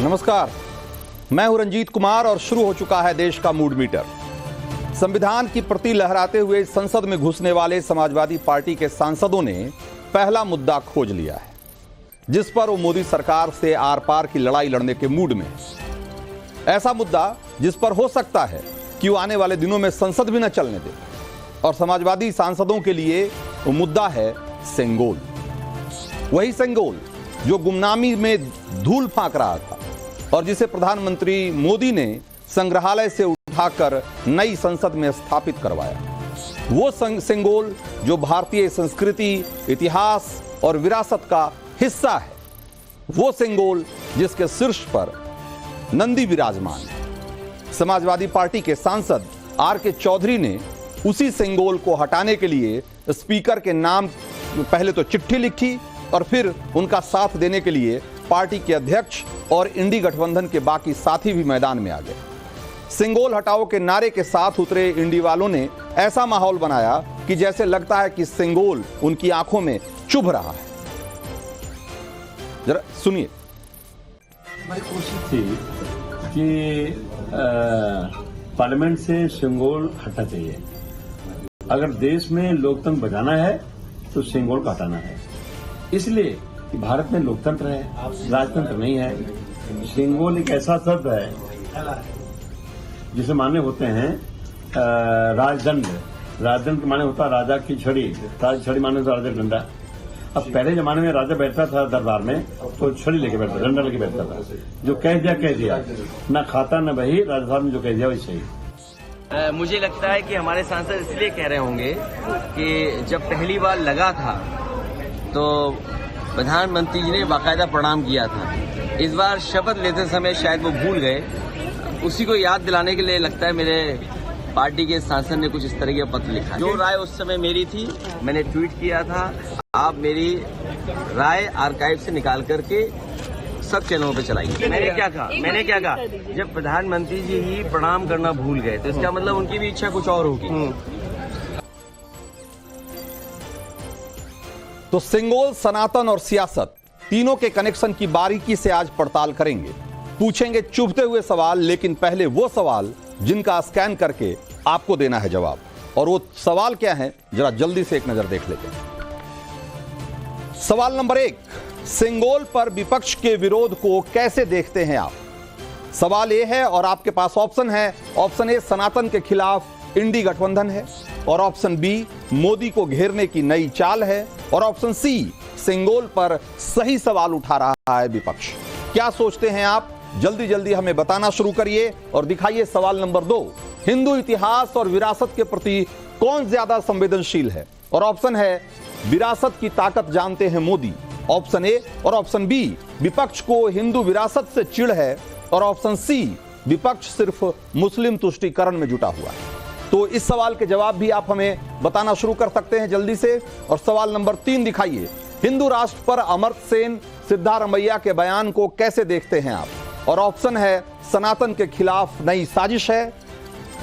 नमस्कार, मैं हूं रंजीत कुमार और शुरू हो चुका है देश का मूड मीटर। संविधान की प्रति लहराते हुए संसद में घुसने वाले समाजवादी पार्टी के सांसदों ने पहला मुद्दा खोज लिया है, जिस पर वो मोदी सरकार से आर पार की लड़ाई लड़ने के मूड में है। ऐसा मुद्दा जिस पर हो सकता है कि वो आने वाले दिनों में संसद भी न चलने दे। और समाजवादी सांसदों के लिए वो मुद्दा है सेंगोल। वही सेंगोल जो गुमनामी में धूल फांक रहा था और जिसे प्रधानमंत्री मोदी ने संग्रहालय से उठाकर नई संसद में स्थापित करवाया। वो सेंगोल जो भारतीय संस्कृति, इतिहास और विरासत का हिस्सा है। वो सेंगोल जिसके शीर्ष पर नंदी विराजमान है। समाजवादी पार्टी के सांसद आर.के. चौधरी ने उसी सेंगोल को हटाने के लिए स्पीकर के नाम पहले तो चिट्ठी लिखी और फिर उनका साथ देने के लिए पार्टी के अध्यक्ष और इंडी गठबंधन के बाकी साथी भी मैदान में आ गए। सेंगोल हटाओ के नारे के साथ उतरे इंडी वालों ने ऐसा माहौल बनाया कि जैसे लगता है कि सेंगोल उनकी आंखों में चुभ रहा है। जरा सुनिए। हमारी कोशिश थी कि पार्लियामेंट से सेंगोल हटना चाहिए। अगर देश में लोकतंत्र बचाना है तो सेंगोल को हटाना है। इसलिए कि भारत में लोकतंत्र है, राजतंत्र नहीं है। सेंगोल एक ऐसा शब्द है जिसे माने होते हैं राजदंड। राजदंड के माने होता है राजा की छड़ी, राज छड़ी माने होता राजा डंडा। अब पहले जमाने में राजा बैठता था दरबार में तो छड़ी लेके बैठता, डंडा लेके बैठता था। जो कह दिया, ना खाता न बही, राजा साहब ने जो कह दिया वही सही। मुझे लगता है कि हमारे सांसद इसलिए कह रहे होंगे कि जब पहली बार लगा था तो प्रधानमंत्री जी ने बाकायदा प्रणाम किया था। इस बार शपथ लेते समय शायद वो भूल गए। उसी को याद दिलाने के लिए लगता है मेरे पार्टी के सांसद ने कुछ इस तरह का पत्र लिखा। जो राय उस समय मेरी थी मैंने ट्वीट किया था। आप मेरी राय आर्काइव से निकाल करके सब चैनलों पे चलाइए। मैंने क्या कहा जब प्रधानमंत्री जी ही प्रणाम करना भूल गए तो इसका मतलब उनकी भी इच्छा कुछ और होगी। तो सेंगोल, सनातन और सियासत तीनों के कनेक्शन की बारीकी से आज पड़ताल करेंगे। पूछेंगे चुभते हुए सवाल, लेकिन पहले वो सवाल जिनका स्कैन करके आपको देना है जवाब। और वो सवाल क्या है, जरा जल्दी से एक नजर देख लेते हैं। सवाल नंबर 1, सेंगोल पर विपक्ष के विरोध को कैसे देखते हैं आप? सवाल ये है और आपके पास ऑप्शन है। ऑप्शन ए, सनातन के खिलाफ इंडी गठबंधन है। और ऑप्शन बी, मोदी को घेरने की नई चाल है। और ऑप्शन सी, सेंगोल पर सही सवाल उठा रहा है विपक्ष। क्या सोचते हैं आप? जल्दी जल्दी हमें बताना शुरू करिए और दिखाइए। सवाल नंबर 2, हिंदू इतिहास और विरासत के प्रति कौन ज्यादा संवेदनशील है? और ऑप्शन है, विरासत की ताकत जानते हैं मोदी। ऑप्शन ए और ऑप्शन बी, विपक्ष को हिंदू विरासत से चिढ़ है। और ऑप्शन सी, विपक्ष सिर्फ मुस्लिम तुष्टीकरण में जुटा हुआ है। तो इस सवाल के जवाब भी आप हमें बताना शुरू कर सकते हैं जल्दी से। और सवाल नंबर 3 दिखाइए। हिंदू राष्ट्र पर अमर्त्य सेन, सिद्धारमैया के बयान को कैसे देखते हैं आप? और ऑप्शन है, सनातन के खिलाफ नई साजिश है।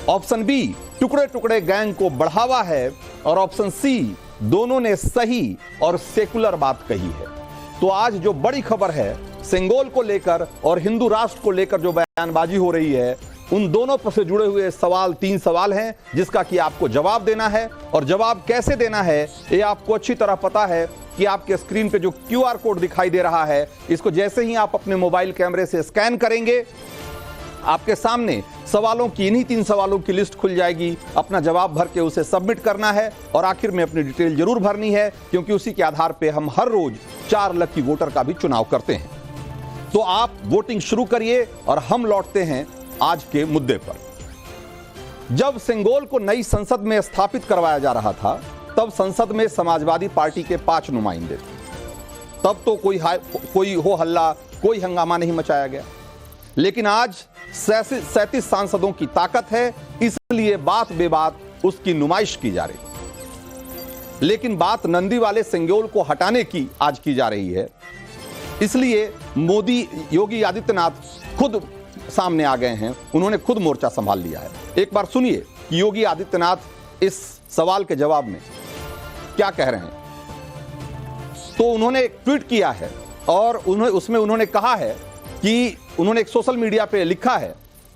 ऑप्शन बी, टुकड़े टुकड़े गैंग को बढ़ावा है। और ऑप्शन सी, दोनों ने सही और सेकुलर बात कही है। तो आज जो बड़ी खबर है सेंगोल को लेकर और हिंदू राष्ट्र को लेकर जो बयानबाजी हो रही है, उन दोनों पर से जुड़े हुए सवाल 3 सवाल हैं जिसका कि आपको जवाब देना है। और जवाब कैसे देना है ये आपको अच्छी तरह पता है कि आपके स्क्रीन पे जो QR कोड दिखाई दे रहा है, इसको जैसे ही आप अपने मोबाइल कैमरे से स्कैन करेंगे, आपके सामने सवालों की, इन्हीं 3 सवालों की लिस्ट खुल जाएगी। अपना जवाब भर के उसे सबमिट करना है और आखिर में अपनी डिटेल जरूर भरनी है, क्योंकि उसी के आधार पे हम हर रोज 4 लकी वोटर का भी चुनाव करते हैं। तो आप वोटिंग शुरू करिए और हम लौटते हैं आज के मुद्दे पर। जब सेंगोल को नई संसद में स्थापित करवाया जा रहा था, तब संसद में समाजवादी पार्टी के 5 नुमाइंदे थे। तब तो कोई हो हल्ला, कोई हंगामा नहीं मचाया गया। लेकिन आज 37 सांसदों की ताकत है, इसलिए बात बेबात उसकी नुमाइश की जा रही। लेकिन बात नंदी वाले सेंगोल को हटाने की आज की जा रही है। इसलिए मोदी, योगी आदित्यनाथ खुद सामने आ गए हैं। उन्होंने खुद मोर्चा संभाल लिया है। एक बार सुनिए कि योगी आदित्यनाथ इस सवाल के जवाब में क्या कह रहे हैं। तो उन्होंने एक ट्वीट किया है और उसमें उन्होंने कहा है कि उन्होंने एक सोशल मीडिया पे लिखा है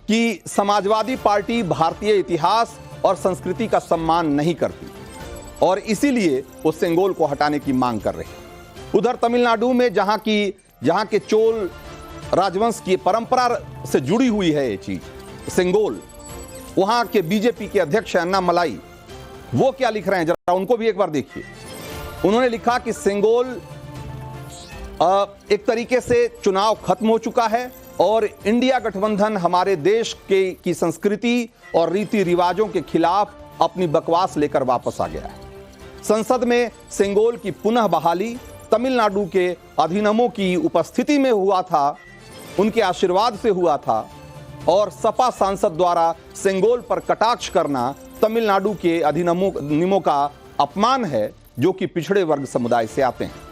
कि समाजवादी पार्टी भारतीय इतिहास और संस्कृति का सम्मान नहीं करती और इसीलिए वो सेंगोल को हटाने की मांग कर रही है। उधर तमिलनाडु में जहां के चोल राजवंश की परंपरा से जुड़ी हुई है ये चीज सेंगोल, वहां के बीजेपी के अध्यक्ष अन्नामलाई, वो क्या लिख रहे हैं जरा उनको भी एक बार देखिए। उन्होंने लिखा कि सेंगोल एक तरीके से चुनाव खत्म हो चुका है और इंडिया गठबंधन हमारे देश की संस्कृति और रीति रिवाजों के खिलाफ अपनी बकवास लेकर वापस आ गया है। संसद में सेंगोल की पुनः बहाली तमिलनाडु के अधिनियमों की उपस्थिति में हुआ था, उनके आशीर्वाद से हुआ था और सपा सांसद द्वारा सेंगोल पर कटाक्ष करना तमिलनाडु के अधिनियमों का अपमान है जो कि पिछड़े वर्ग समुदाय से आते हैं।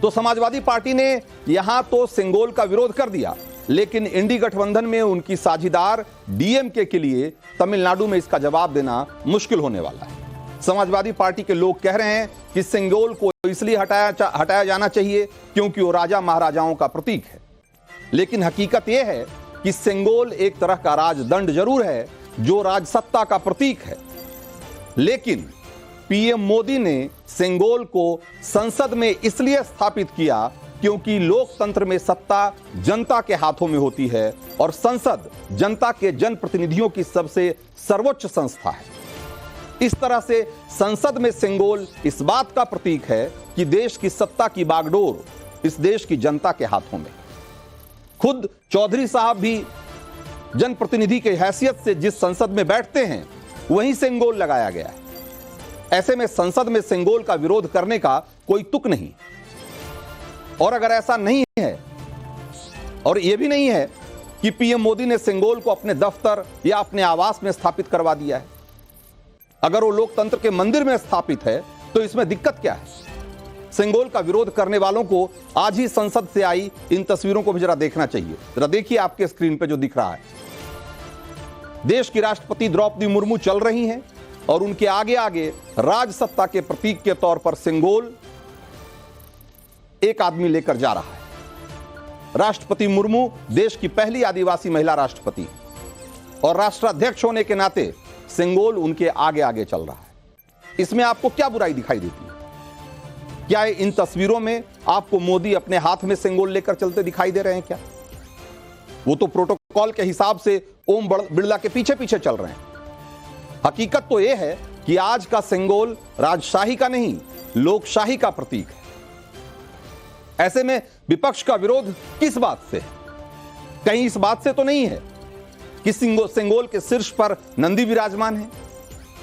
तो समाजवादी पार्टी ने यहां तो सेंगोल का विरोध कर दिया, लेकिन इंडी गठबंधन में उनकी साझीदार डीएमके के लिए तमिलनाडु में इसका जवाब देना मुश्किल होने वाला है। समाजवादी पार्टी के लोग कह रहे हैं कि सेंगोल को इसलिए हटाया जाना चाहिए क्योंकि वो राजा महाराजाओं का प्रतीक है, लेकिन हकीकत यह है कि सेंगोल एक तरह का राजदंड जरूर है जो राजसत्ता का प्रतीक है, लेकिन पीएम मोदी ने सेंगोल को संसद में इसलिए स्थापित किया क्योंकि लोकतंत्र में सत्ता जनता के हाथों में होती है और संसद जनता के जनप्रतिनिधियों की सबसे सर्वोच्च संस्था है। इस तरह से संसद में सेंगोल इस बात का प्रतीक है कि देश की सत्ता की बागडोर इस देश की जनता के हाथों में। खुद चौधरी साहब भी जनप्रतिनिधि की हैसियत से जिस संसद में बैठते हैं वहीं सेंगोल लगाया गया है। ऐसे में संसद में सेंगोल का विरोध करने का कोई तुक नहीं। और अगर ऐसा नहीं है और यह भी नहीं है कि पीएम मोदी ने सेंगोल को अपने दफ्तर या अपने आवास में स्थापित करवा दिया है, अगर वो लोकतंत्र के मंदिर में स्थापित है तो इसमें दिक्कत क्या है? सेंगोल का विरोध करने वालों को आज ही संसद से आई इन तस्वीरों को भी जरा देखना चाहिए। जरा देखिए आपके स्क्रीन पे जो दिख रहा है, देश की राष्ट्रपति द्रौपदी मुर्मू चल रही हैं और उनके आगे आगे राजसत्ता के प्रतीक के तौर पर सेंगोल एक आदमी लेकर जा रहा है। राष्ट्रपति मुर्मू देश की पहली आदिवासी महिला राष्ट्रपति और राष्ट्राध्यक्ष होने के नाते सेंगोल उनके आगे आगे चल रहा है। इसमें आपको क्या बुराई दिखाई देती है? क्या इन तस्वीरों में आपको मोदी अपने हाथ में सेंगोल लेकर चलते दिखाई दे रहे हैं क्या? वो तो प्रोटोकॉल के हिसाब से ओम बिड़ला के पीछे पीछे चल रहे हैं। हकीकत तो यह है कि आज का सेंगोल राजशाही का नहीं, लोकशाही का प्रतीक है। ऐसे में विपक्ष का विरोध किस बात से है? कहीं इस बात से तो नहीं है कि सेंगोल के शीर्ष पर नंदी विराजमान है,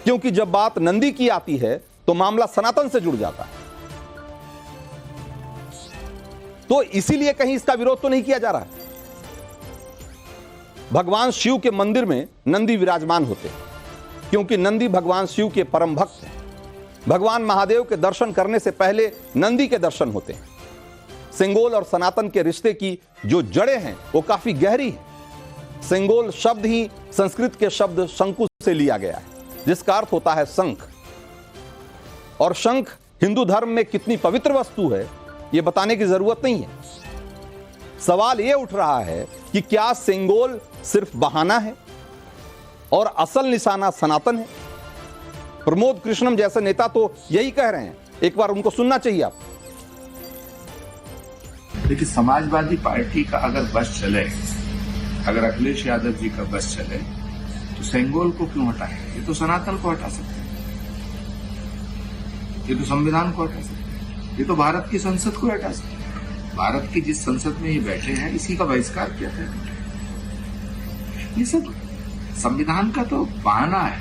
क्योंकि जब बात नंदी की आती है तो मामला सनातन से जुड़ जाता है। तो इसीलिए कहीं इसका विरोध तो नहीं किया जा रहा है। भगवान शिव के मंदिर में नंदी विराजमान होते हैं क्योंकि नंदी भगवान शिव के परम भक्त हैं। भगवान महादेव के दर्शन करने से पहले नंदी के दर्शन होते हैं। सेंगोल और सनातन के रिश्ते की जो जड़ें हैं वो काफी गहरी हैं। सेंगोल शब्द ही संस्कृत के शब्द शंकु से लिया गया है, जिसका अर्थ होता है शंख। और शंख हिंदू धर्म में कितनी पवित्र वस्तु है यह बताने की जरूरत नहीं है। सवाल यह उठ रहा है कि क्या सेंगोल सिर्फ बहाना है और असल निशाना सनातन है? प्रमोद कृष्णम जैसे नेता तो यही कह रहे हैं, एक बार उनको सुनना चाहिए आप। देखिए, समाजवादी पार्टी का अगर बस चले, अगर अखिलेश यादव जी का बस चले तो सेंगोल को क्यों हटाए? ये तो सनातन को हटा सकते हैं, ये तो संविधान को हटा सकते हैं, ये तो भारत की संसद को हटा सकते हैं। भारत की जिस संसद में ये बैठे हैं इसी का बहिष्कार किया था। ये सब संविधान का तो बहाना है,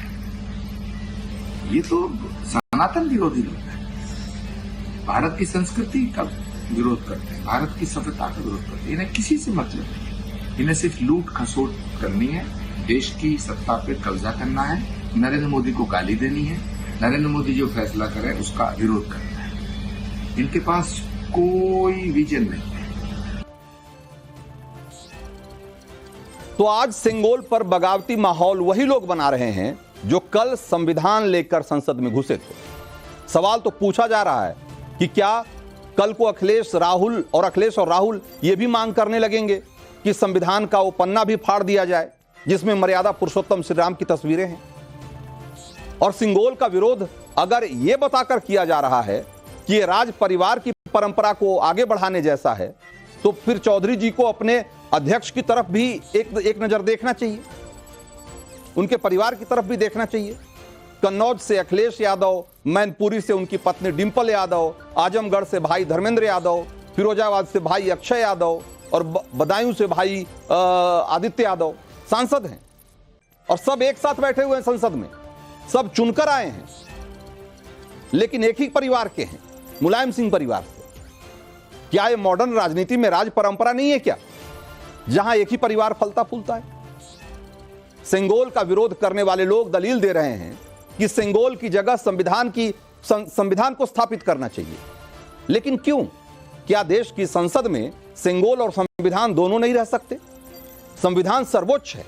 ये तो सनातन विरोधी लोग हैं। भारत की संस्कृति का विरोध करते हैं, भारत की सभ्यता का विरोध करते हैं। इन्हें किसी से मतलब नहीं, इन्हें सिर्फ लूट खसोट करनी है, देश की सत्ता पे कब्जा करना है, नरेंद्र मोदी को गाली देनी है, नरेंद्र मोदी जो फैसला करे उसका विरोध करना है। इनके पास कोई विजन नहीं है। तो आज सेंगोल पर बगावती माहौल वही लोग बना रहे हैं जो कल संविधान लेकर संसद में घुसे थे। सवाल तो पूछा जा रहा है कि क्या कल को अखिलेश और राहुल ये भी मांग करने लगेंगे कि संविधान का वो पन्ना भी फाड़ दिया जाए जिसमें मर्यादा पुरुषोत्तम श्री राम की तस्वीरें हैं। और सिंगोल का विरोध अगर यह बताकर किया जा रहा है कि ये राज परिवार की परंपरा को आगे बढ़ाने जैसा है, तो फिर चौधरी जी को अपने अध्यक्ष की तरफ भी एक नजर देखना चाहिए, उनके परिवार की तरफ भी देखना चाहिए। कन्नौज से अखिलेश यादव, मैनपुरी से उनकी पत्नी डिंपल यादव, आजमगढ़ से भाई धर्मेंद्र यादव, फिरोजाबाद से भाई अक्षय यादव और बदायूं से भाई आदित्य यादव सांसद हैं और सब एक साथ बैठे हुए हैं संसद में, सब चुनकर आए हैं, लेकिन एक ही परिवार के हैं, मुलायम सिंह परिवार से। क्या यह मॉडर्न राजनीति में राज परंपरा नहीं है क्या, जहां एक ही परिवार फलता फूलता है? सेंगोल का विरोध करने वाले लोग दलील दे रहे हैं कि सेंगोल की जगह संविधान को स्थापित करना चाहिए, लेकिन क्यों? क्या देश की संसद में सेंगोल और संविधान दोनों नहीं रह सकते? संविधान सर्वोच्च है,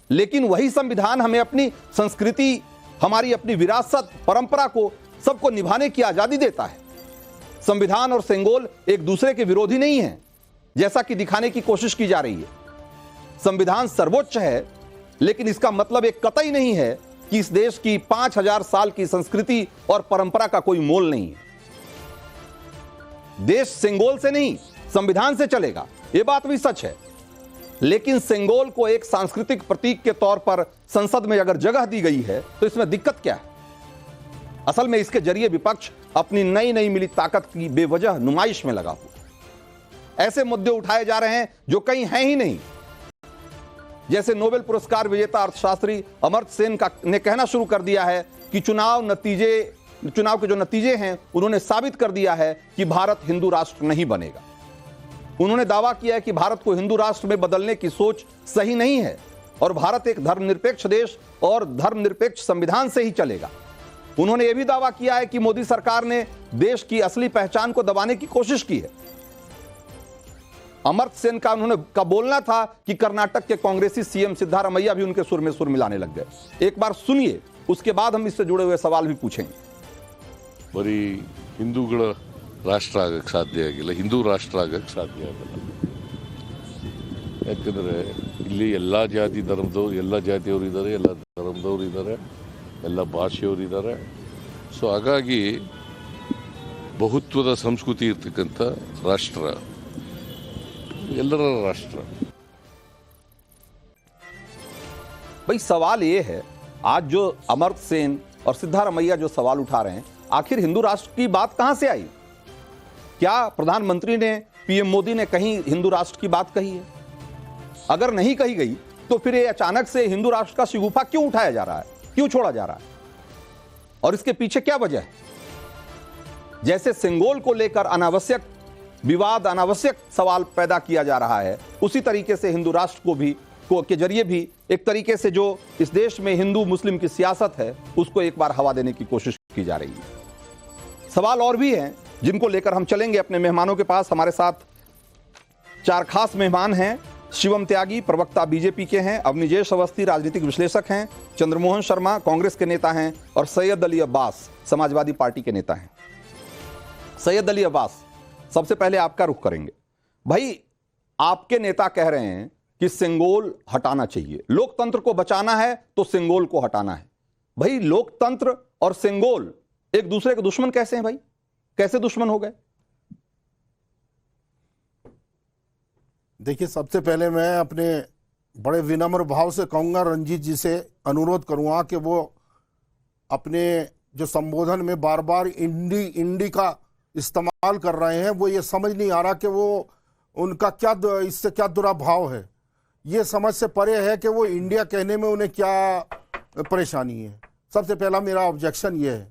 लेकिन वही संविधान हमें अपनी संस्कृति, हमारी अपनी विरासत, परंपरा को सबको निभाने की आजादी देता है। संविधान और सेंगोल एक दूसरे के विरोधी नहीं है जैसा कि दिखाने की कोशिश की जा रही है। संविधान सर्वोच्च है, लेकिन इसका मतलब एक कतई नहीं है कि इस देश की 5000 साल की संस्कृति और परंपरा का कोई मोल नहीं है। देश सेंगोल से नहीं, संविधान से चलेगा, यह बात भी सच है, लेकिन सेंगोल को एक सांस्कृतिक प्रतीक के तौर पर संसद में अगर जगह दी गई है तो इसमें दिक्कत क्या है? असल में इसके जरिए विपक्ष अपनी नई नई मिली ताकत की बेवजह नुमाइश में लगा हुआ। ऐसे मुद्दे उठाए जा रहे हैं जो कहीं हैं ही नहीं, जैसे नोबेल पुरस्कार विजेता अर्थशास्त्री अमर्त्य सेन ने कहना शुरू कर दिया है कि चुनाव के जो नतीजे हैं उन्होंने साबित कर दिया है कि भारत हिंदू राष्ट्र नहीं बनेगा। उन्होंने दावा किया है कि भारत को हिंदू राष्ट्र में बदलने की सोच सही नहीं है और भारत एक धर्मनिरपेक्ष देश और धर्मनिरपेक्ष संविधान से ही चलेगा। उन्होंने यह भी दावा किया है कि मोदी सरकार ने देश की असली पहचान को दबाने की कोशिश की है। अमर्त्य सेन का बोलना था कि कर्नाटक के कांग्रेसी सीएम सिद्धारमैया भी उनके सुर में सुर मिलाने लग गए। एक बार सुनिए, उसके बाद हम इससे जुड़े हुए सवाल भी पूछेंगे। ಬರೀ ಹಿಂದೂಗಳ ರಾಷ್ಟ್ರ ಆಗಕ್ಕೆ ಸಾಧ್ಯ ಆಗಿಲ್ಲ, ಹಿಂದೂ ರಾಷ್ಟ್ರ ಆಗಕ್ಕೆ ಸಾಧ್ಯ ಆಗಲ್ಲ. ಯಾಕಂದರೆ ಇಲ್ಲಿ ಎಲ್ಲ ಜಾತಿ ಧರ್ಮದವರು, ಎಲ್ಲ ಜಾತಿಯವರು ಇದ್ದಾರೆ, ಎಲ್ಲ ಧರ್ಮದವರು ಇದ್ದಾರೆ, ಎಲ್ಲ ಭಾಷೆಯವರು ಇದ್ದಾರೆ. ಸೊ ಹಾಗಾಗಿ ಬಹುತ್ವದ ಸಂಸ್ಕೃತಿ ಇರ್ತಕ್ಕಂಥ ರಾಷ್ಟ್ರ ಎಲ್ಲರ ರಾಷ್ಟ್ರ. भाई सवाल ये है, आज जो अमर्त्य सेन और सिद्धारमैया जो सवाल उठा रहे हैं, आखिर हिंदू राष्ट्र की बात कहां से आई? क्या प्रधानमंत्री ने, पीएम मोदी ने कहीं हिंदू राष्ट्र की बात कही है? अगर नहीं कही गई तो फिर ये अचानक से हिंदू राष्ट्र का शिगुफा क्यों उठाया जा रहा है, क्यों छोड़ा जा रहा है, और इसके पीछे क्या वजह है? जैसे सेंगोल को लेकर अनावश्यक विवाद, अनावश्यक सवाल पैदा किया जा रहा है, उसी तरीके से हिंदू राष्ट्र के जरिए भी एक तरीके से जो इस देश में हिंदू मुस्लिम की सियासत है उसको एक बार हवा देने की कोशिश की जा रही है। सवाल और भी हैं जिनको लेकर हम चलेंगे अपने मेहमानों के पास। हमारे साथ 4 खास मेहमान हैं। शिवम त्यागी प्रवक्ता बीजेपी के हैं, अवनिजेश अवस्थी राजनीतिक विश्लेषक हैं, चंद्रमोहन शर्मा कांग्रेस के नेता हैं और सैयद अली अब्बास समाजवादी पार्टी के नेता हैं। सैयद अली अब्बास, सबसे पहले आपका रुख करेंगे। भाई, आपके नेता कह रहे हैं कि सेंगोल हटाना चाहिए, लोकतंत्र को बचाना है तो सेंगोल को हटाना है। भाई, लोकतंत्र और सेंगोल एक दूसरे के दुश्मन कैसे हैं? भाई, कैसे दुश्मन हो गए? देखिए, सबसे पहले मैं अपने बड़े विनम्र भाव से कहूंगा, रंजीत जी से अनुरोध करूंगा कि वो अपने जो संबोधन में बार बार इंडी का इस्तेमाल कर रहे हैं, वो ये समझ नहीं आ रहा कि वो उनका क्या इससे क्या दुराभाव है। ये समझ से परे है कि वो इंडिया कहने में उन्हें क्या परेशानी है। सबसे पहला मेरा ऑब्जेक्शन ये है।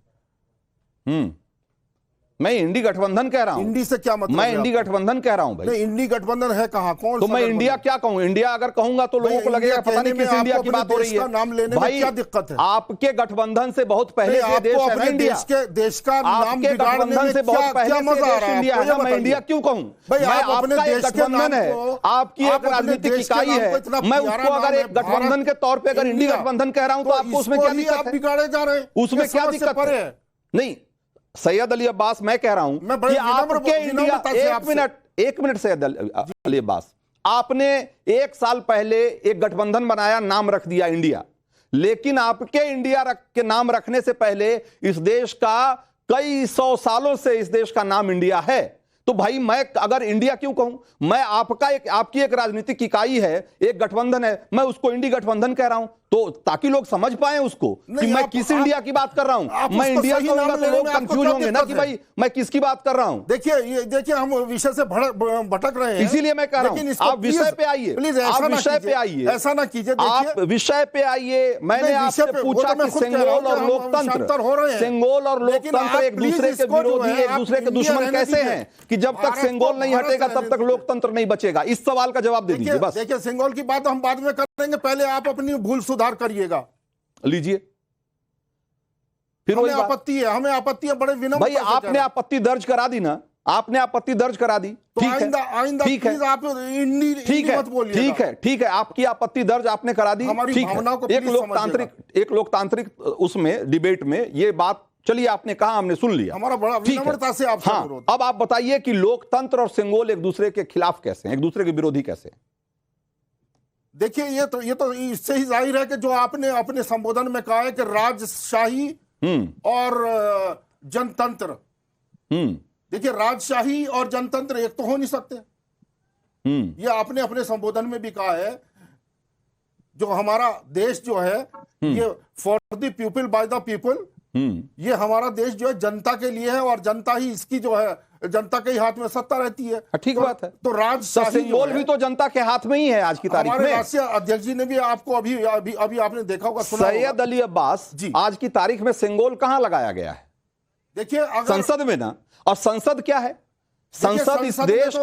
मैं इंडी गठबंधन कह रहा हूं। इंडी से क्या मतलब? मैं इंडी गठबंधन कह रहा हूं भाई। नहीं, इंडी गठबंधन है कहां? कौन? तो मैं इंडिया क्या कहूं? इंडिया अगर कहूंगा तो लोगों को लगेगा पता नहीं किस इंडिया की बात हो रही है। नाम लेने में क्या दिक्कत है? आपके गठबंधन से बहुत पहले से देश है ना इंडिया। देश का नाम बिगाड़ने में से बहुत पहले मजा आ रहा है? इंडिया है, मैं इंडिया क्यों कहूं? भाई, आप अपने देश के गठबंधन है, आपकी एक राजनीतिक इकाई है, मैं उसको अगर एक गठबंधन के तौर पर अगर इंडी गठबंधन कह रहा हूं तो आपको उसमें क्या दिक्कत है? बिगाड़े जा रहे हैं, उसमें क्या दिक्कत है? नहीं, सैयद अली अब्बास, मैं कह रहा हूं मैं बड़े कि आपके इंडिया, विनम्रता से एक मिनट सैयद अली अब्बास, आपने एक साल पहले एक गठबंधन बनाया, नाम रख दिया इंडिया, लेकिन आपके इंडिया के नाम रखने से पहले इस देश का कई 100 सालों से इस देश का नाम इंडिया है। तो भाई मैं अगर इंडिया क्यों कहूं, मैं आपकी एक राजनीतिक इकाई है, एक गठबंधन है, मैं उसको इंडी गठबंधन कह रहा हूं, तो ताकि लोग समझ पाए उसको कि मैं किस इंडिया की बात कर रहा हूं। मैं इंडिया कहूंगा तो लोग कंफ्यूज होंगे ना कि भाई मैं किसकी बात कर रहा हूं। देखिए हम विषय से भटक रहे हैं, इसीलिए मैं कह रहा हूं आप विषय पे आइए, प्लीज आप विषय पे आइए, ऐसा ना कीजिए, आप विषय पे आइए। मैंने आपसे पूछा कि सेंगोल और लोकतंत्र, सेंगोल और लोकतंत्र एक दूसरे के विरोधी, एक दूसरे के दुश्मन कैसे हैं कि जब तक सेंगोल नहीं हटेगा तब तक लोकतंत्र नहीं बचेगा? इस सवाल का जवाब दे दीजिए बस। देखिए सेंगोल की बात हम बाद में करेंगे, पहले आप अपनी भूल सुधार करिएगा। लीजिए, फिर हमें आपत्ति है, बड़े विनम्र भाई आपने आपत्ति दर्ज करा दी ना, आपने आपत्ति दर्ज करा दी, ठीक है, ठीक है, आप ठीक है, ठीक है, आपकी आपत्ति दर्ज आपने करा दी, ठीक है। एक लोकतांत्रिक उसमें डिबेट में ये बात, चलिए आपने कहा, हमने सुन लिया, हमारा बड़ा विनम्रता से आपसे अनुरोध। अब आप बताइए कि लोकतंत्र और सेंगोल एक दूसरे के खिलाफ कैसे हैं, एक दूसरे के विरोधी कैसे हैं? देखिए ये तो इससे ही जाहिर है कि जो आपने अपने संबोधन में कहा है कि राजशाही और जनतंत्र, देखिए राजशाही और जनतंत्र एक तो हो नहीं सकते। ये आपने अपने संबोधन में भी कहा है, जो हमारा देश जो है ये for the people by the people, ये हमारा देश जो है जनता के लिए है, और जनता ही इसकी जो है, जनता के ही हाथ में सत्ता रहती है। ठीक बात है। तो राजशाही सेंगोल भी तो जनता के हाथ में ही है आज की तारीख में। हमारे राष्ट्रीय अध्यक्ष जी ने भी आपको अभी आपने देखा होगा, सुना होगा। सैयद अली अब्बास जी, आज की तारीख में सेंगोल कहां लगाया गया है? देखिए संसद में ना, और संसद क्या है? संसद इस देश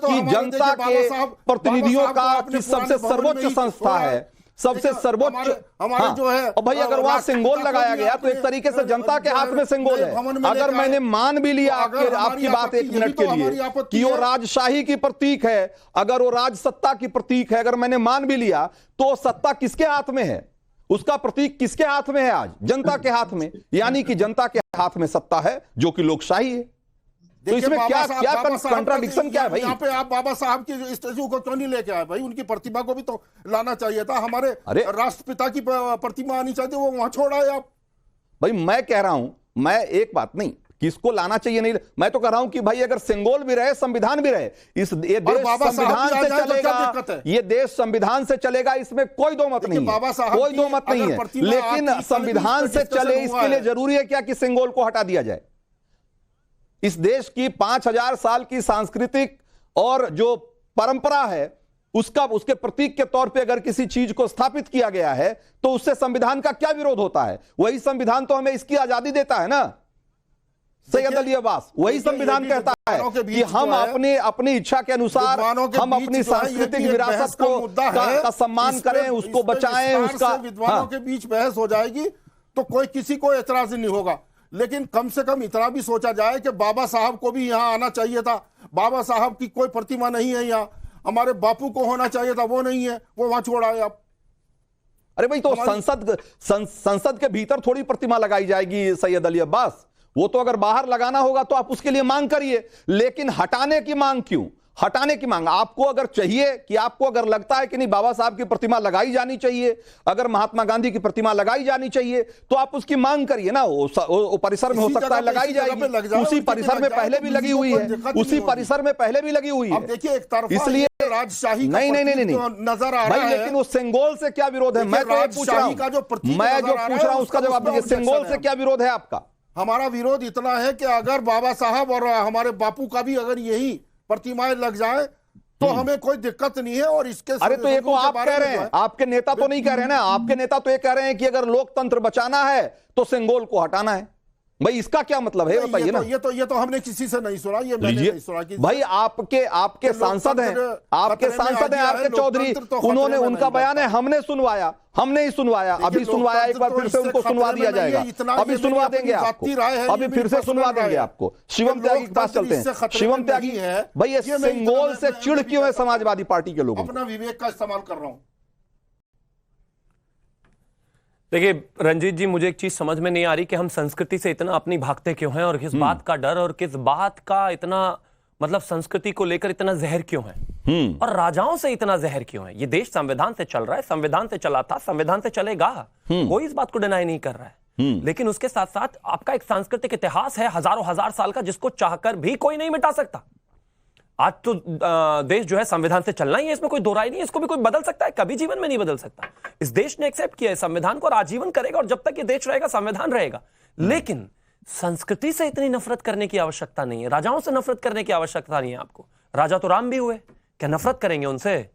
की जनता के प्रतिनिधियों का सबसे सर्वोच्च संस्था है, सबसे सर्वोच्च। हमारे जो है, और भाई अगर वहां सेंगोल लगाया गया तो एक तरीके से जनता के हाथ में सेंगोल है। अगर मैंने मान भी लिया आपकी बात एक मिनट के लिए कि वो राजशाही की प्रतीक है, अगर वो राजसत्ता की प्रतीक है, अगर मैंने मान भी लिया, तो सत्ता किसके हाथ में है? उसका प्रतीक किसके हाथ में है? आज जनता के हाथ में। यानी कि जनता के हाथ में सत्ता है, जो कि लोकशाही है। तो इसमें क्या कंट्राडिक्शन क्या है भाई? यहाँ पे आप बाबा साहब की स्टैच्यू को क्यों नहीं लेके आए भाई? उनकी प्रतिमा को भी तो लाना चाहिए था। हमारे राष्ट्रपिता की प्रतिमा आनी चाहिए, वो वहां छोड़ आए आप। भाई मैं कह रहा हूं, मैं एक बात नहीं किसको लाना चाहिए नहीं, मैं तो कह रहा हूं कि भाई अगर सेंगोल भी रहे, संविधान भी रहे, ये देश संविधान से चलेगा, ये देश संविधान से चलेगा, इसमें कोई दो मत नहीं है, कोई दो मत नहीं है। लेकिन संविधान से चले इसके लिए जरूरी है क्या कि सेंगोल को हटा दिया जाए? इस देश की 5000 साल की सांस्कृतिक और जो परंपरा है, उसके प्रतीक के तौर पे अगर किसी चीज को स्थापित किया गया है तो उससे संविधान का क्या विरोध होता है? वही संविधान तो हमें इसकी आजादी देता है ना। सैयद अली अब्बास, वही संविधान कहता है कि हम अपनी इच्छा के अनुसार हम अपनी सांस्कृतिक विरासत का सम्मान करें, उसको बचाएं। उसका विद्वानों के बीच बहस हो जाएगी तो कोई किसी को एतराज नहीं होगा, लेकिन कम से कम इतना भी सोचा जाए कि बाबा साहब को भी यहां आना चाहिए था। बाबा साहब की कोई प्रतिमा नहीं है यहाँ, हमारे बापू को होना चाहिए था, वो नहीं है, वो वहां छोड़ आए आप। अरे भाई तो संसद के भीतर थोड़ी प्रतिमा लगाई जाएगी सैयद अली अब्बास? वो तो अगर बाहर लगाना होगा तो आप उसके लिए मांग करिए, लेकिन हटाने की मांग क्यों? हटाने की मांग आपको अगर चाहिए, कि आपको अगर लगता है कि नहीं बाबा साहब की प्रतिमा लगाई जानी चाहिए, अगर महात्मा गांधी की प्रतिमा लगाई जानी चाहिए, तो आप उसकी मांग करिए ना। वो परिसर में हो सकता है लगाई जाएगी, उसी परिसर में पहले भी लगी हुई है, उसी परिसर में पहले भी लगी हुई है। देखिए एक तरफ इसलिए राजशाही नहीं नजर आ रहा है, लेकिन उस सेंगोल से क्या विरोध है? मैं तो पूछ रहा हूं, मैं जो पूछ रहा हूं उसका जवाब दीजिए। सेंगोल से क्या विरोध है आपका? हमारा विरोध इतना है कि अगर बाबा साहब और हमारे बापू का भी अगर यही प्रतिमाएं लग जाए तो हमें कोई दिक्कत नहीं है। और इसके अरे तो ये तो आप कह रहे हैं, आपके नेता तो नहीं कह रहे ना, आपके नेता तो ये कह रहे हैं कि अगर लोकतंत्र बचाना है तो सेंगोल को हटाना है। भाई इसका क्या मतलब है बताइए ना। ये तो हमने किसी से नहीं सुना, ये मैंने नहीं सुना कि भाई आपके सांसद हैं, आपके सांसद हैं आर के चौधरी, उन्होंने उनका बयान है, हमने ही सुनवाया, अभी सुनवाया, एक बार फिर से उनको सुनवा दिया जाएगा, अभी सुनवा देंगे आपको, अभी फिर से सुनवा देंगे आपको। शिवम त्यागी के पास चलते हैं। शिवम त्यागी, भाई ये सेंगोल से चिढ़ क्यों है समाजवादी पार्टी के लोग? अपना विवेक का इस्तेमाल कर रहा हूं। देखिए रंजीत जी, मुझे एक चीज समझ में नहीं आ रही कि हम संस्कृति से इतना अपनी भागते क्यों हैं, और किस बात का डर और किस बात का इतना मतलब संस्कृति को लेकर इतना जहर क्यों है, और राजाओं से इतना जहर क्यों है। ये देश संविधान से चल रहा है, संविधान से चला था, संविधान से चलेगा, कोई इस बात को डिनाई नहीं कर रहा है। लेकिन उसके साथ साथ आपका एक सांस्कृतिक इतिहास है हजारों हजार साल का, जिसको चाहकर भी कोई नहीं मिटा सकता। आज तो देश जो है संविधान से चलना ही है, इसमें कोई दो राय नहीं है। इसको भी कोई बदल सकता है? कभी जीवन में नहीं बदल सकता। इस देश ने एक्सेप्ट किया है संविधान को और आजीवन करेगा, और जब तक ये देश रहेगा संविधान रहेगा। लेकिन संस्कृति से इतनी नफरत करने की आवश्यकता नहीं है, राजाओं से नफरत करने की आवश्यकता नहीं है आपको। राजा तो राम भी हुए, क्या नफरत करेंगे उनसे?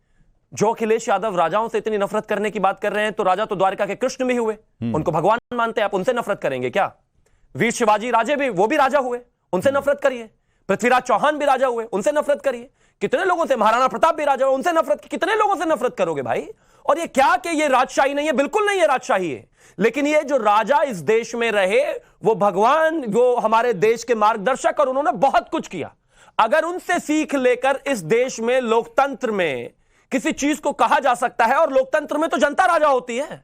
जो अखिलेश यादव राजाओं से इतनी नफरत करने की बात कर रहे हैं, तो राजा तो द्वारका के कृष्ण भी हुए, उनको भगवान मानते हैं आप, उनसे नफरत करेंगे क्या? वीर शिवाजी राजे भी, वो भी राजा हुए, उनसे नफरत करिए। पृथ्वीराज चौहान भी राजा हुए, उनसे नफरत करिए। कितने लोगों से, महाराणा प्रताप भी राजा हुए, उनसे नफरत, कितने लोगों से नफरत करोगे भाई? और ये क्या कि ये राजशाही नहीं है, बिल्कुल नहीं है राजशाही है। लेकिन ये जो राजा इस देश में रहे, वो भगवान, वो हमारे देश के मार्गदर्शक, और उन्होंने बहुत कुछ किया। अगर उनसे सीख लेकर इस देश में लोकतंत्र में किसी चीज को कहा जा सकता है, और लोकतंत्र में तो जनता राजा होती है,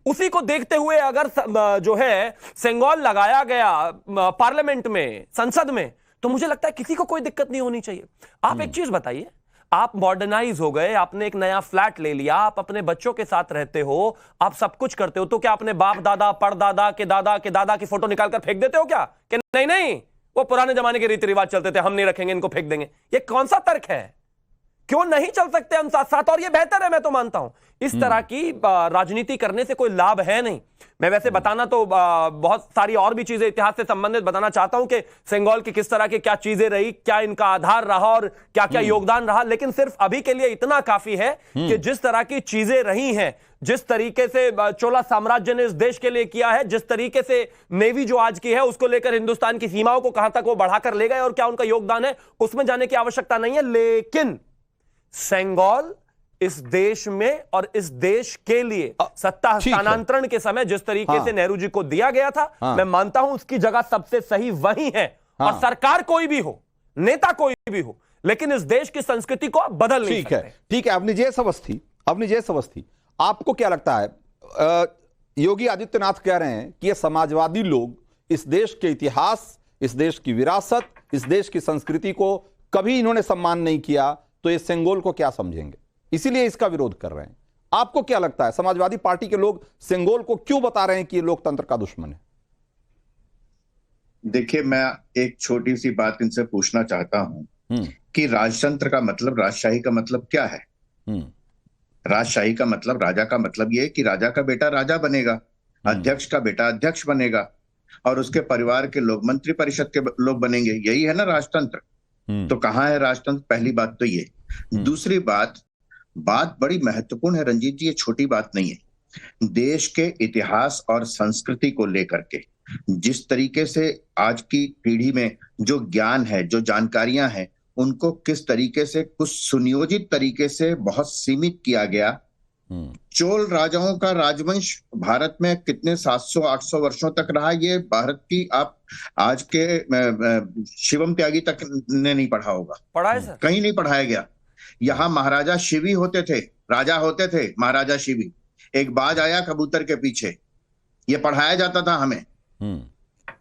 उसी को देखते हुए अगर जो है सेंगोल लगाया गया पार्लियामेंट में, संसद में, तो मुझे लगता है किसी को कोई दिक्कत नहीं होनी चाहिए। आप एक चीज बताइए, आप मॉडर्नाइज हो गए, आपने एक नया फ्लैट ले लिया, आप अपने बच्चों के साथ रहते हो, आप सब कुछ करते हो, तो क्या अपने बाप दादा, परदादा के दादा के दादा की फोटो निकालकर फेंक देते हो क्या? कि नहीं नहीं, वो पुराने जमाने के रीति रिवाज चलते थे, हम नहीं रखेंगे, इनको फेंक देंगे? ये कौन सा तर्क है? क्यों नहीं चल सकते हम साथ साथ? और ये बेहतर है, मैं तो मानता हूं। इस तरह की राजनीति करने से कोई लाभ है नहीं। मैं वैसे बताना तो बहुत सारी और भी चीजें इतिहास से संबंधित बताना चाहता हूं कि सेंगोल की किस तरह की क्या चीजें रही, क्या इनका आधार रहा और क्या क्या योगदान रहा। लेकिन सिर्फ अभी के लिए इतना काफी है कि जिस तरह की चीजें रही हैं, जिस तरीके से चोला साम्राज्य ने इस देश के लिए किया है, जिस तरीके से नेवी जो आज की है उसको लेकर हिंदुस्तान की सीमाओं को कहां तक वो बढ़ाकर ले गए और क्या उनका योगदान है, उसमें जाने की आवश्यकता नहीं है। लेकिन सेंगोल इस देश में और इस देश के लिए सत्ता हस्तांतरण के समय जिस तरीके से नेहरू जी को दिया गया था, मैं मानता हूं उसकी जगह सबसे सही वही है। और सरकार कोई भी हो, नेता कोई भी हो, लेकिन इस देश की संस्कृति को आप बदल नहीं सकते। ठीक है, अपनी जेस अवस्थी, आपको क्या लगता है? योगी आदित्यनाथ कह रहे हैं कि ये समाजवादी लोग इस देश के इतिहास, इस देश की विरासत, इस देश की संस्कृति को कभी इन्होंने सम्मान नहीं किया, तो ये सेंगोल को क्या समझेंगे, इसीलिए इसका विरोध कर रहे हैं। आपको क्या लगता है, समाजवादी पार्टी के लोग सेंगोल को क्यों बता रहे हैं कि ये लोकतंत्र का दुश्मन है? देखिए, मैं एक छोटी सी बात इनसे पूछना चाहता हूं कि राजतंत्र का मतलब, राजशाही का मतलब क्या है? राजशाही का मतलब, राजा का मतलब यह है कि राजा का बेटा राजा बनेगा, अध्यक्ष का बेटा अध्यक्ष बनेगा, और उसके परिवार के लोग मंत्री परिषद के लोग बनेंगे। यही है ना राजतंत्र। तो कहाँ है राजतंत्र? पहली बात तो ये। दूसरी बात बड़ी महत्वपूर्ण है रंजीत जी, ये छोटी बात नहीं है। देश के इतिहास और संस्कृति को लेकर के जिस तरीके से आज की पीढ़ी में जो ज्ञान है, जो जानकारियां हैं, उनको किस तरीके से कुछ सुनियोजित तरीके से बहुत सीमित किया गया। चोल राजाओं का राजवंश भारत में कितने 700-800 वर्षों तक रहा, ये भारत की आप आज के शिवम त्यागी तक ने नहीं पढ़ा होगा। पढ़ा है सर? कहीं नहीं पढ़ाया गया। यहाँ महाराजा शिवी होते थे, राजा होते थे महाराजा शिवी। एक बाज आया कबूतर के पीछे, ये पढ़ाया जाता था हमें।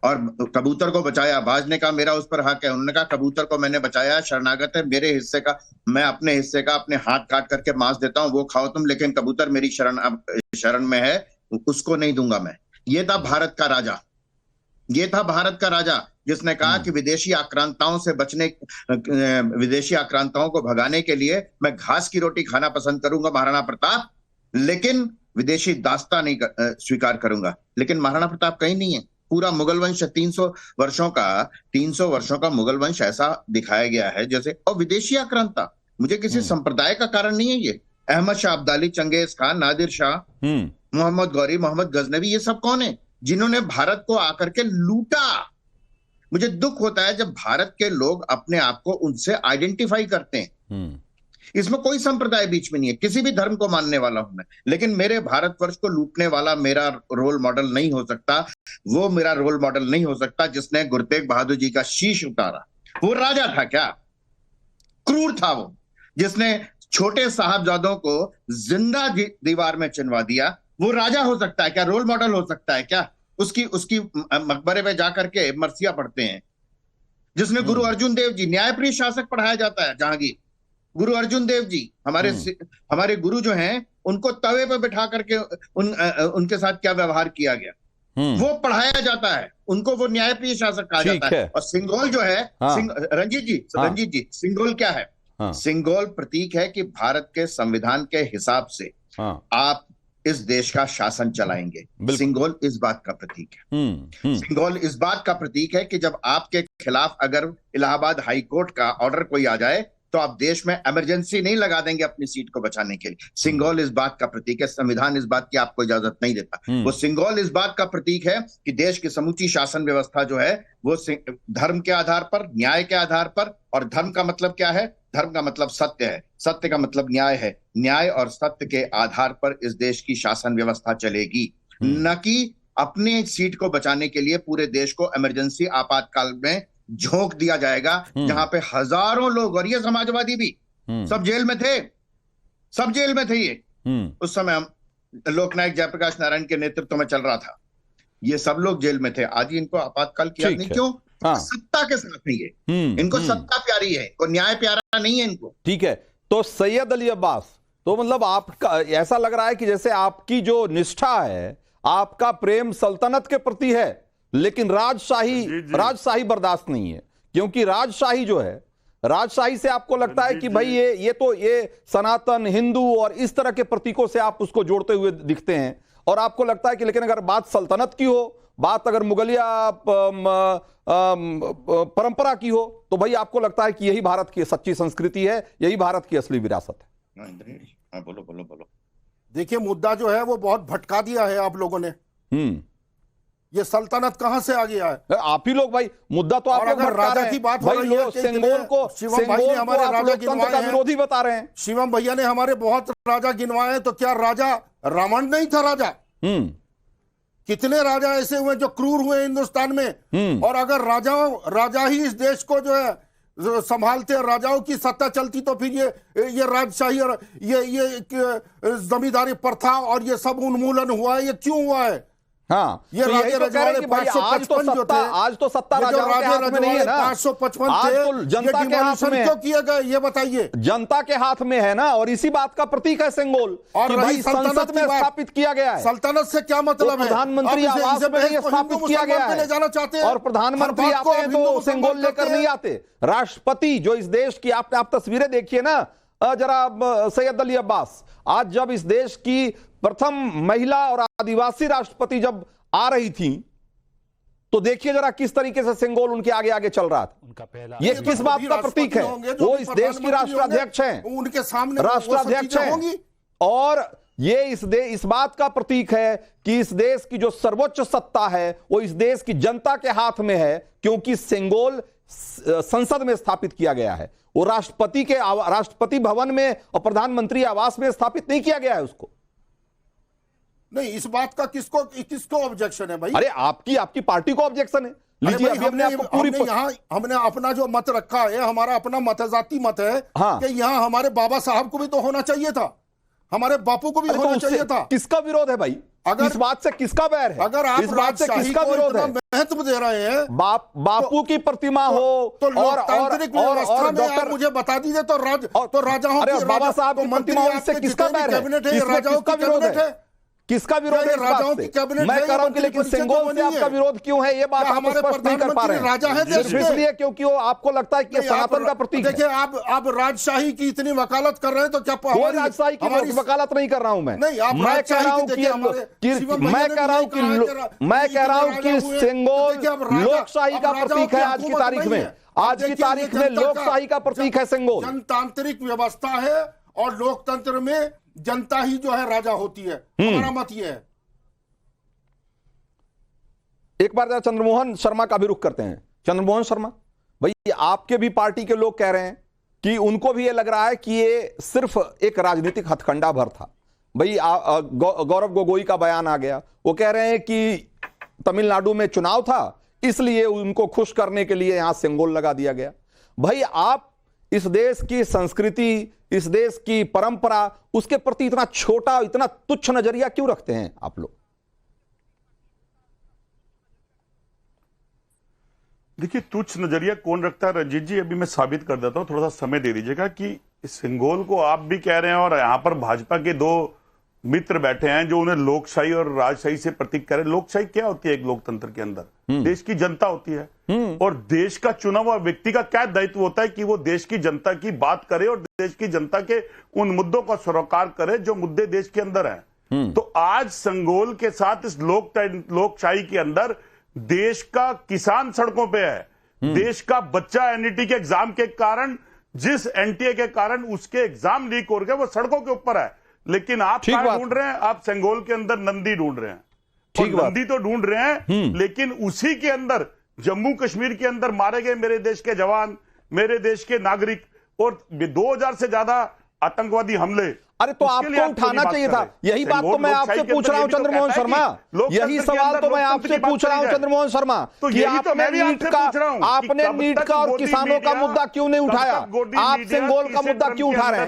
और कबूतर को बचाया, बाज ने कहा मेरा उस पर हक है, उन्होंने कहा कबूतर को मैंने बचाया, शरणागत है, मेरे हिस्से का, मैं अपने हिस्से का अपने हाथ काट करके मांस देता हूं, वो खाओ तुम, लेकिन कबूतर मेरी शरण में है, उसको नहीं दूंगा मैं। ये था भारत का राजा, ये था भारत का राजा जिसने कहा कि विदेशी आक्रांताओं से बचने, विदेशी आक्रांताओं को भगाने के लिए मैं घास की रोटी खाना पसंद करूंगा महाराणा प्रताप, लेकिन विदेशी दास्ता नहीं स्वीकार करूंगा। लेकिन महाराणा प्रताप कहीं नहीं है। पूरा मुगल वंश 300 वर्षों का मुगल वंश ऐसा दिखाया गया है जैसे, और विदेशी आक्रांता मुझे किसी संप्रदाय का कारण नहीं है। ये अहमद शाह अब्दाली, चंगेज खान, नादिर शाह, मोहम्मद गौरी, मोहम्मद गजनवी, ये सब कौन है जिन्होंने भारत को आकर के लूटा? मुझे दुख होता है जब भारत के लोग अपने आप को उनसे आइडेंटिफाई करते हैं। इसमें कोई संप्रदाय बीच में नहीं है, किसी भी धर्म को मानने वाला हूं मैं, लेकिन मेरे भारतवर्ष को लूटने वाला मेरा रोल मॉडल नहीं हो सकता। वो मेरा रोल मॉडल नहीं हो सकता जिसने गुरु तेग बहादुर जी का शीश उतारा। वो राजा था क्या? क्रूर था वो, जिसने छोटे साहबजादों को जिंदा दीवार में चिनवा दिया, वो राजा हो सकता है क्या? रोल मॉडल हो सकता है क्या? उसकी मकबरे में जाकर के मरसिया पढ़ते हैं, जिसने गुरु अर्जुन देव जी, न्यायप्रिय शासक पढ़ाया जाता है जहांगीर। गुरु अर्जुन देव जी हमारे गुरु जो हैं, उनको तवे पे बिठा करके उनके साथ क्या व्यवहार किया गया वो पढ़ाया जाता है, उनको वो न्यायप्रिय शासक कहा जाता है। और सिंगोल जो है, रंजीत जी सिंगोल क्या है? सिंगोल प्रतीक है कि भारत के संविधान के हिसाब से आप इस देश का शासन चलाएंगे। सिंगोल इस बात का प्रतीक है। सिंगोल इस बात का प्रतीक है कि जब आपके खिलाफ अगर इलाहाबाद हाई कोर्ट का ऑर्डर कोई आ जाए तो आप देश में इमरजेंसी नहीं लगा देंगे अपनी सीट को बचाने के लिए। सिंगोल इस बात का प्रतीक है। संविधान इस बात की आपको इजाजत नहीं देता। वो सिंगोल इस बात का प्रतीक है कि देश की समूची शासन व्यवस्था जो है वो धर्म के आधार पर, न्याय के आधार पर, और धर्म का मतलब क्या है? धर्म का मतलब सत्य है, सत्य का मतलब न्याय है। न्याय और सत्य के आधार पर इस देश की शासन व्यवस्था चलेगी, न कि अपनी सीट को बचाने के लिए पूरे देश को इमरजेंसी आपातकाल में झोंक दिया जाएगा, जहां पे हजारों लोग, और ये समाजवादी भी सब जेल में थे, सब जेल में थे। ये उस समय हम लोकनायक जयप्रकाश नारायण के नेतृत्व में चल रहा था, ये सब लोग जेल में थे। आज इनको आपातकाल किया नहीं, क्यों? सत्ता के साथ नहीं है इनको, सत्ता प्यारी है, और न्याय प्यारा नहीं है इनको। ठीक है, तो सैयद अली अब्बास, तो मतलब आपका ऐसा लग रहा है कि जैसे आपकी जो निष्ठा है, आपका प्रेम सल्तनत के प्रति है, लेकिन राजशाही बर्दाश्त नहीं है। क्योंकि राजशाही जो है, राजशाही से आपको लगता है कि भाई ये सनातन हिंदू और इस तरह के प्रतीकों से आप उसको जोड़ते हुए दिखते हैं, और आपको लगता है कि लेकिन अगर बात सल्तनत की हो, बात अगर मुगलिया परंपरा की हो, तो भाई आपको लगता है कि यही भारत की सच्ची संस्कृति है, यही भारत की असली विरासत है। बोलो। देखिए, मुद्दा जो है वो बहुत भटका दिया है आप लोगों ने। ये सल्तनत कहां से आ गया है? आप ही लोग भाई, मुद्दा तो आप लोग राजा की बात हो रही है, सिंगोल को हमारे राजा का विरोधी बता रहे हैं। शिवम भैया ने हमारे बहुत राजा गिनवाए हैं, तो क्या राजा रावण नहीं था राजा? कितने राजा ऐसे हुए जो क्रूर हुए हिंदुस्तान में, और अगर राजा ही इस देश को जो है संभालते, राजाओं की सत्ता चलती, तो फिर ये राजशाही और ये जमींदारी प्रथा और ये सब उन्मूलन हुआ है। ये क्यों हुआ है? हाँ, ये तो राजे रजवाड़े 555 जो थे, आज तो सत्ता राजाओं के हाथ में नहीं है ना, 555 आज थे, तो जनता के हाथ में क्यों किए गए ये बताइए? जनता के हाथ में है ना, और इसी बात का प्रतीक है सिंगोल, और भाई संसद में स्थापित किया गया है। सल्तनत से क्या मतलब है? प्रधानमंत्री आवास में ये स्थापित किया गया है, जाना चाहते हैं, और प्रधानमंत्री आते हैं तो सिंगोल लेकर नहीं आते। राष्ट्रपति जो इस देश की, आप तस्वीरें देखिए ना जरा सैयद अली अब्बास, आज जब इस देश की प्रथम महिला और आदिवासी राष्ट्रपति जब आ रही थी, तो देखिए जरा किस तरीके से सिंगोल उनके आगे आगे चल रहा था। उनका पहला ये किस बात का प्रतीक है? वो इस देश की राष्ट्राध्यक्ष हैं, उनके सामने राष्ट्राध्यक्ष हैं, और ये इस बात का प्रतीक है कि इस देश की जो सर्वोच्च सत्ता है वो इस देश की जनता के हाथ में है, क्योंकि सिंगोल संसद में स्थापित किया गया है। वो राष्ट्रपति भवन में और प्रधानमंत्री आवास में स्थापित नहीं किया गया है उसको। नहीं, इस बात का किसको ऑब्जेक्शन है भाई? अरे आपकी पार्टी को ऑब्जेक्शन है। लीजिए, अभी हमने अपना जो मत रखा है, हमारा अपना मतजाती मत है, हाँ, कि यहाँ हमारे बाबा साहब को भी तो होना चाहिए था, हमारे बापू को भी होना चाहिए था। किसका विरोध है भाई? अगर इस बात से किसका बैर है? अगर आप इस बात से किसका विरोध है? महत्व दे रहे हैं, बापू की प्रतिमा हो तो लोकतांत्रिक व्यवस्था में आप मुझे बता दीजिए, तो राजाओं की, बाबा साहब की प्रतिमा से किसका बैर है? राजाओं का विरोध है, किसका विरोध है? राजाओं की कैबिनेट मैं कह रहा हूं कि लेकिन सिंगोल से आपका विरोध क्यों है? ये बात आप स्पष्ट नहीं कर पा रहे हैं। राजा है देश सिर्फ इसलिए क्योंकि वो आपको लगता है कि सनातन का प्रतीक है। देखिए, आप राजशाही की इतनी वकालत कर रहे हैं, तो क्या कोई राजशाही की वकालत नहीं कर रहा हूं मैं कह रहा हूं कि सिंगोल लोकशाही का प्रतीक है आज की तारीख में। आज की तारीख में लोकशाही का प्रतीक है सिंगोल। जनतांत्रिक व्यवस्था है, और लोकतंत्र में जनता ही जो है राजा होती है, हमारा मत ये है। एक बार जरा चंद्रमोहन शर्मा का भी रुख करते हैं। चंद्रमोहन शर्मा भाई, आपके भी पार्टी के लोग कह रहे हैं कि उनको भी ये लग रहा है कि ये सिर्फ एक राजनीतिक हथकंडा भर था। भाई गौरव गोगोई का बयान आ गया, वो कह रहे हैं कि तमिलनाडु में चुनाव था, इसलिए उनको खुश करने के लिए यहां सिंगोल लगा दिया गया। भाई, आप इस देश की संस्कृति, इस देश की परंपरा, उसके प्रति इतना छोटा, इतना तुच्छ नजरिया क्यों रखते हैं आप लोग? देखिए, तुच्छ नजरिया कौन रखता है रंजीत जी, अभी मैं साबित कर देता हूं, थोड़ा सा समय दे दीजिएगा। कि सिंगोल को आप भी कह रहे हैं और यहां पर भाजपा के दो मित्र बैठे हैं जो उन्हें लोकशाही और राजशाही से प्रतीक कर रहे हैं। लोकशाही क्या होती है एक लोकतंत्र के अंदर? देश की जनता होती है, और देश का चुना हुआ व्यक्ति का क्या दायित्व होता है कि वो देश की जनता की बात करे और देश की जनता के उन मुद्दों का सरोकार करे जो मुद्दे देश के अंदर हैं। तो आज संगोल के साथ इस लोकशाही के अंदर देश का किसान सड़कों पे है, देश का बच्चा एनईटी के एग्जाम के कारण, जिस एनटीए के कारण उसके एग्जाम लीक हो गए, वो सड़कों के ऊपर है। लेकिन आप क्या ढूंढ रहे हैं? आप संगोल के अंदर नंदी ढूंढ रहे हैं। और नंदी तो ढूंढ रहे हैं, लेकिन उसी के अंदर जम्मू कश्मीर के अंदर मारे गए मेरे देश के जवान, मेरे देश के नागरिक, और 2000 से ज्यादा आतंकवादी हमले। अरे तो आपको उठाना चाहिए था। यही बात तो मैं आपसे पूछ रहा हूं चंद्रमोहन शर्मा, यही सवाल तो मैं आपसे पूछ रहा हूं चंद्रमोहन शर्मा, कि आपने नीट का और किसानों का मुद्दा क्यों नहीं उठाया? आप सिंगोल का मुद्दा क्यों उठा रहे हैं?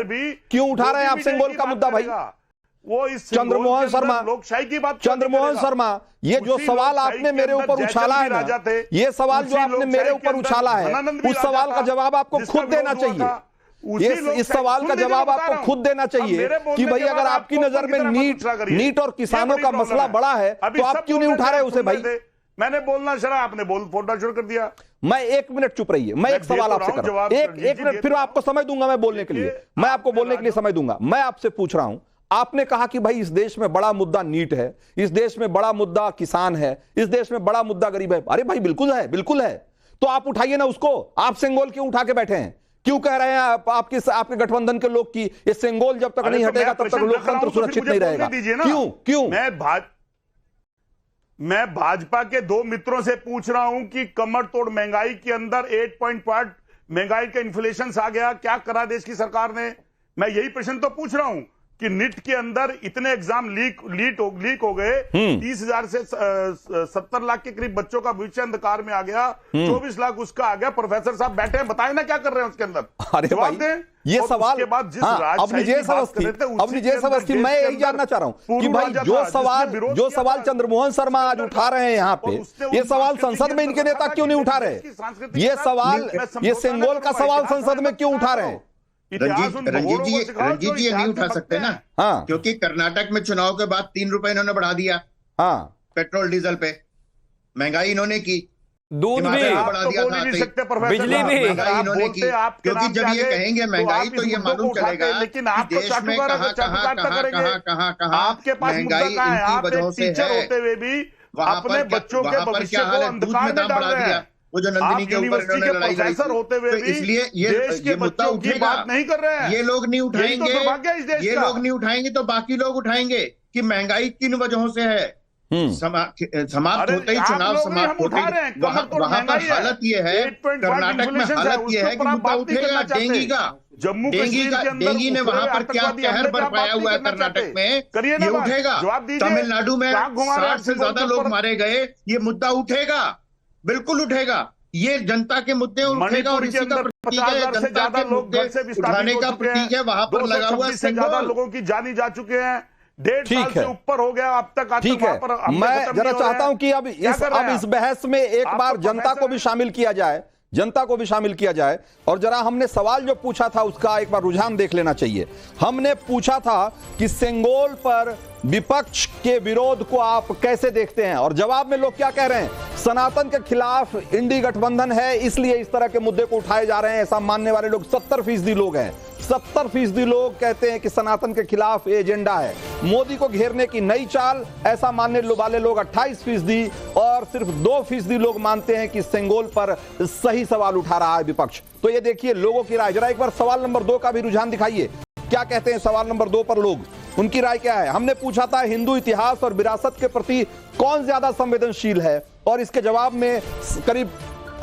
क्यों उठा रहे हैं आप सिंगोल का मुद्दा भाई? वो इस चंद्रमोहन शर्मा, लोकशाही की बात, चंद्रमोहन शर्मा, ये जो सवाल आपने मेरे ऊपर उछाला है ना, ये सवाल जो आपने मेरे ऊपर उछाला है, उस सवाल का जवाब आपको खुद देना चाहिए। इस सवाल का जवाब आपको खुद देना चाहिए कि भाई अगर आपकी नजर में नीट और किसानों का मसला बड़ा है तो आप क्यों नहीं उठा रहे उसे भाई? मैंने बोलना शरा, आपने बोलना शुरू कर दिया। मैं 1 मिनट चुप रहिए, मैं एक सवाल आपसे कर रहा हूं, एक मिनट, फिर आपको समय दूंगा मैं बोलने के लिए, मैं आपको बोलने के लिए समय दूंगा। मैं आपसे पूछ रहा हूं, आपने कहा कि भाई इस देश में बड़ा मुद्दा नीट है, इस देश में बड़ा मुद्दा किसान है, इस देश में बड़ा मुद्दा गरीब है। अरे भाई बिल्कुल है, बिल्कुल है, तो आप उठाइए ना उसको। आप सिंगोल क्यों उठा के बैठे हैं? क्यों कह रहे हैं आपके गठबंधन के लोग कि ये सिंगोल जब तक नहीं हटेगा तब तक लोकतंत्र सुरक्षित नहीं रहेगा? क्यों? मैं भाजपा के दो मित्रों से पूछ रहा हूं कि कमर तोड़ महंगाई के अंदर 8.5 महंगाई का इन्फ्लेशन आ गया, क्या करा देश की सरकार ने? मैं यही प्रश्न तो पूछ रहा हूं कि नीट के अंदर इतने एग्जाम लीक हो गए, 30,000 से 70 लाख के करीब बच्चों का भविष्य अंधकार में आ गया, 24 लाख उसका आ गया। प्रोफेसर साहब बैठे हैं, बताएं ना क्या कर रहे हैं उसके अंदर? अरे भाई ये सवाल के बाद जिस अवस्थी मैं यही जानना चाह रहा हूं कि भाई जो सवाल चंद्रमोहन शर्मा आज उठा रहे हैं यहाँ पे, ये सवाल संसद में इनके नेता क्यों नहीं उठा रहे? ये सवाल, ये सिंगोल का सवाल संसद में क्यों उठा रहे हैं? रंजीत जी ये नहीं उठा सकते ना, हाँ, क्योंकि कर्नाटक में चुनाव के बाद 3 रुपए इन्होंने बढ़ा दिया, हाँ, पेट्रोल डीजल पे। महंगाई इन्होंने की, दूध भी बढ़ा दिया था, बिजली भी महंगाई इन्होंने की, क्योंकि जब ये कहेंगे महंगाई तो ये मालूम चलेगा कि देश में कहाँ महंगाई इनकी वजह से है। वहां पर क्या हाल है? दूध में दाम बढ़ा दिया, वो जो नंदिनी के ऊपर इन्होंने लड़ाई लड़ी, तो इसलिए ये मुद्दा उठेगा। नहीं कर रहे हैं ये लोग नहीं उठाएंगे, ये लोग नहीं उठाएंगे तो बाकी लोग उठाएंगे कि महंगाई किन वजहों से है। समाप्त होते ही चुनाव समाप्त होते ही वहां पर हालत ये है, कर्नाटक में हालत ये है कि मुद्दा उठेगा डेंगू का। डेंगू ने वहां पर क्या कहर बरपाया हुआ है कर्नाटक में, ये उठेगा। तमिलनाडु में 60 से ज्यादा लोग मारे गए, ये मुद्दा उठेगा, बिल्कुल उठेगा। ये जनता के मुद्दे उठेगा और इसी का प्रतीक है, जनता के मुद्दे उठाने का प्रतीक है। वहां पर लगा हुआ सिंगोल, लोगों की जानी जा चुके हैं, 1.5 साल से ऊपर हो गया अब तक। ठीक है, मैं जरा चाहता हूं कि अब इस बहस में एक बार जनता को भी शामिल किया जाए, जनता को भी शामिल किया जाए। और जरा हमने सवाल जो पूछा था उसका एक बार रुझान देख लेना चाहिए। हमने पूछा था कि सिंगोल पर विपक्ष के विरोध को आप कैसे देखते हैं, और जवाब में लोग क्या कह रहे हैं? सनातन के खिलाफ इंडी गठबंधन है इसलिए इस तरह के मुद्दे को उठाए जा रहे हैं, ऐसा मानने वाले लोग 70% लोग हैं। 70% लोग कहते हैं कि सनातन के खिलाफ एजेंडा है। मोदी को घेरने की नई चाल, ऐसा मानने वाले लोग 28%, और सिर्फ 2% लोग मानते हैं कि सिंगोल पर सही सवाल उठा रहा है विपक्ष। तो ये देखिए लोगों की राय। जरा एक बार सवाल नंबर 2 का भी रुझान दिखाइए, क्या कहते हैं सवाल नंबर 2 पर लोग, उनकी राय क्या है? हमने पूछा था हिंदू इतिहास और विरासत के प्रति कौन ज्यादा संवेदनशील है, और इसके जवाब में करीब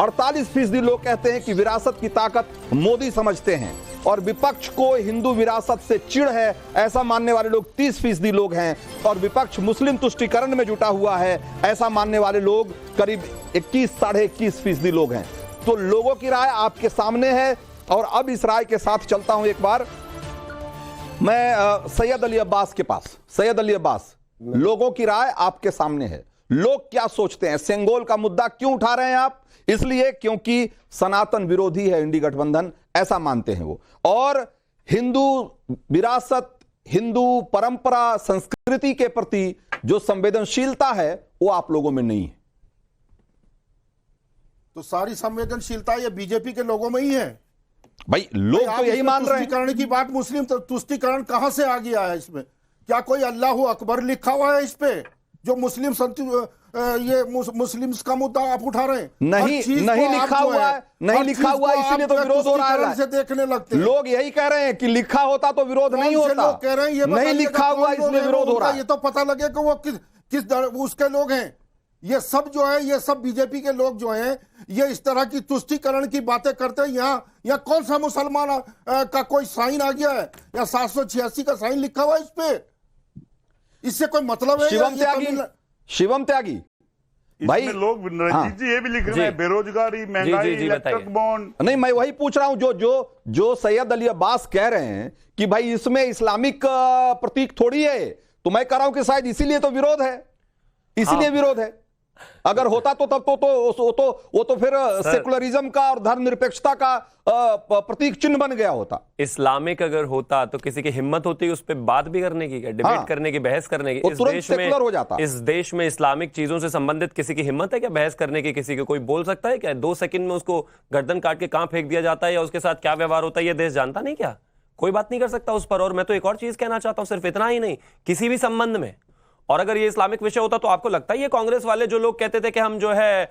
48% लोग कहते हैं कि विरासत की ताकत मोदी समझते हैं, और विपक्ष को हिंदू विरासत से चिढ़ है ऐसा मानने वाले लोग 30% लोग हैं, और विपक्ष मुस्लिम तुष्टीकरण में जुटा हुआ है ऐसा मानने वाले लोग करीब 21-21.5% लोग हैं। तो लोगों की राय आपके सामने है, और अब इस राय के साथ चलता हूं एक बार मैं सैयद अली अब्बास के पास। सैयद अली अब्बास, लोगों की राय आपके सामने है, लोग क्या सोचते हैं? सेंगोल का मुद्दा क्यों उठा रहे हैं आप? इसलिए क्योंकि सनातन विरोधी है इंडी गठबंधन, ऐसा मानते हैं वो, और हिंदू विरासत, हिंदू परंपरा, संस्कृति के प्रति जो संवेदनशीलता है वो आप लोगों में नहीं है। तो सारी संवेदनशीलता ये बीजेपी के लोगों में ही है भाई, लोग तो यही मान रहे हैं। तुष्टीकरण की बात, मुस्लिम तुष्टीकरण कहां से आ गया है इसमें? क्या कोई अल्लाह अकबर लिखा हुआ है इस पे जो मुस्लिम ये मुस्लिम्स का मुद्दा आप उठा रहे हैं? नहीं लिखा हुआ है, नहीं लिखा हुआ, इसीलिए तो विरोध हो रहा है। से देखने लगते हैं लोग यही कह रहे हैं कि लिखा होता तो विरोध नहीं होता। लोग कह रहे हैं ये नहीं लिखा हुआ इसलिए विरोध हो रहा है। ये तो पता लगे कि वो किस उसके लोग हैं। ये सब जो है, ये सब बीजेपी के लोग जो हैं, ये इस तरह की तुष्टीकरण की बातें करते हैं। यहाँ कौन सा मुसलमान का कोई साइन आ गया है या 786 का साइन लिखा हुआ है इस पे? इससे कोई मतलब है? शिवम त्यागी भाई, लोग रंजीत जी ये भी लिख रहे हैं बेरोजगारी, महंगाई, इलेक्ट्रिक बॉन्ड। नहीं, मैं वही पूछ रहा हूं जो सैयद अली अब्बास कह रहे हैं कि भाई इसमें इस्लामिक प्रतीक थोड़ी है, तो मैं कह रहा हूं कि शायद इसीलिए तो विरोध है, इसीलिए विरोध है। अगर होता तो तब वो तो फिर सेकुलरिज्म का और धर्मनिरपेक्षता का प्रतीक चिन्ह बन गया होता। इस्लामिक अगर होता तो किसी की हिम्मत होती उस पर बात भी करने की, डिबेट करने की, बहस करने की? इस देश में इस्लामिक चीजों से संबंधित किसी की हिम्मत है क्या बहस करने की? किसी को कोई बोल सकता है क्या? 2 सेकंड में उसको गर्दन काट के कहां फेंक दिया जाता है या उसके साथ क्या व्यवहार होता है ये देश जानता नहीं क्या? कोई बात नहीं कर सकता उस पर। और मैं तो एक और चीज कहना चाहता हूं, सिर्फ इतना ही नहीं, किसी भी संबंध में, और अगर ये इस्लामिक विषय होता तो आपको लगता है ये कांग्रेस वाले जो लोग कहते थे कि हम जो है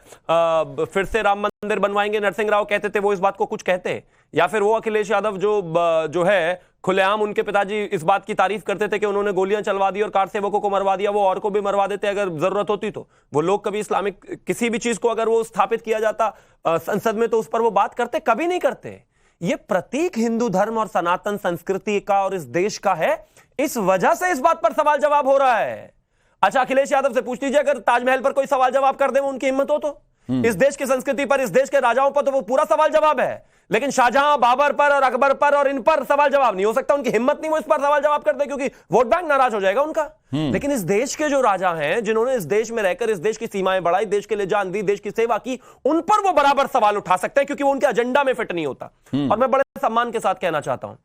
फिर से राम मंदिर बनवाएंगे, नरसिंह राव कहते थे, वो इस बात को कुछ कहते? या फिर वो अखिलेश यादव जो है खुलेआम उनके पिताजी इस बात की तारीफ करते थे कि उन्होंने गोलियां चलवा दी और कार सेवकों को मरवा दिया, वो और को भी मरवा देते अगर जरूरत होती तो? वो लोग कभी इस्लामिक किसी भी चीज को अगर वो स्थापित किया जाता संसद में तो उस पर वो बात करते? कभी नहीं करते। ये प्रतीक हिंदू धर्म और सनातन संस्कृति का और इस देश का है, इस वजह से इस बात पर सवाल जवाब हो रहा है। अच्छा, अखिलेश यादव से पूछ लीजिए, अगर ताजमहल पर कोई सवाल जवाब कर दे, वो उनकी हिम्मत हो तो? इस देश की संस्कृति पर, इस देश के राजाओं पर तो वो पूरा सवाल जवाब है, लेकिन शाहजहां, बाबर पर और अकबर पर और इन पर सवाल जवाब नहीं हो सकता। उनकी हिम्मत नहीं वो इस पर सवाल जवाब कर दे, क्योंकि वोट बैंक नाराज हो जाएगा उनका। लेकिन इस देश के जो राजा हैं, जिन्होंने इस देश में रहकर इस देश की सीमाएं बढ़ाई, देश के लिए जान दी, देश की सेवा की, उन पर वो बराबर सवाल उठा सकते हैं, क्योंकि वो उनके एजेंडा में फिट नहीं होता। और मैं बड़े सम्मान के साथ कहना चाहता हूं,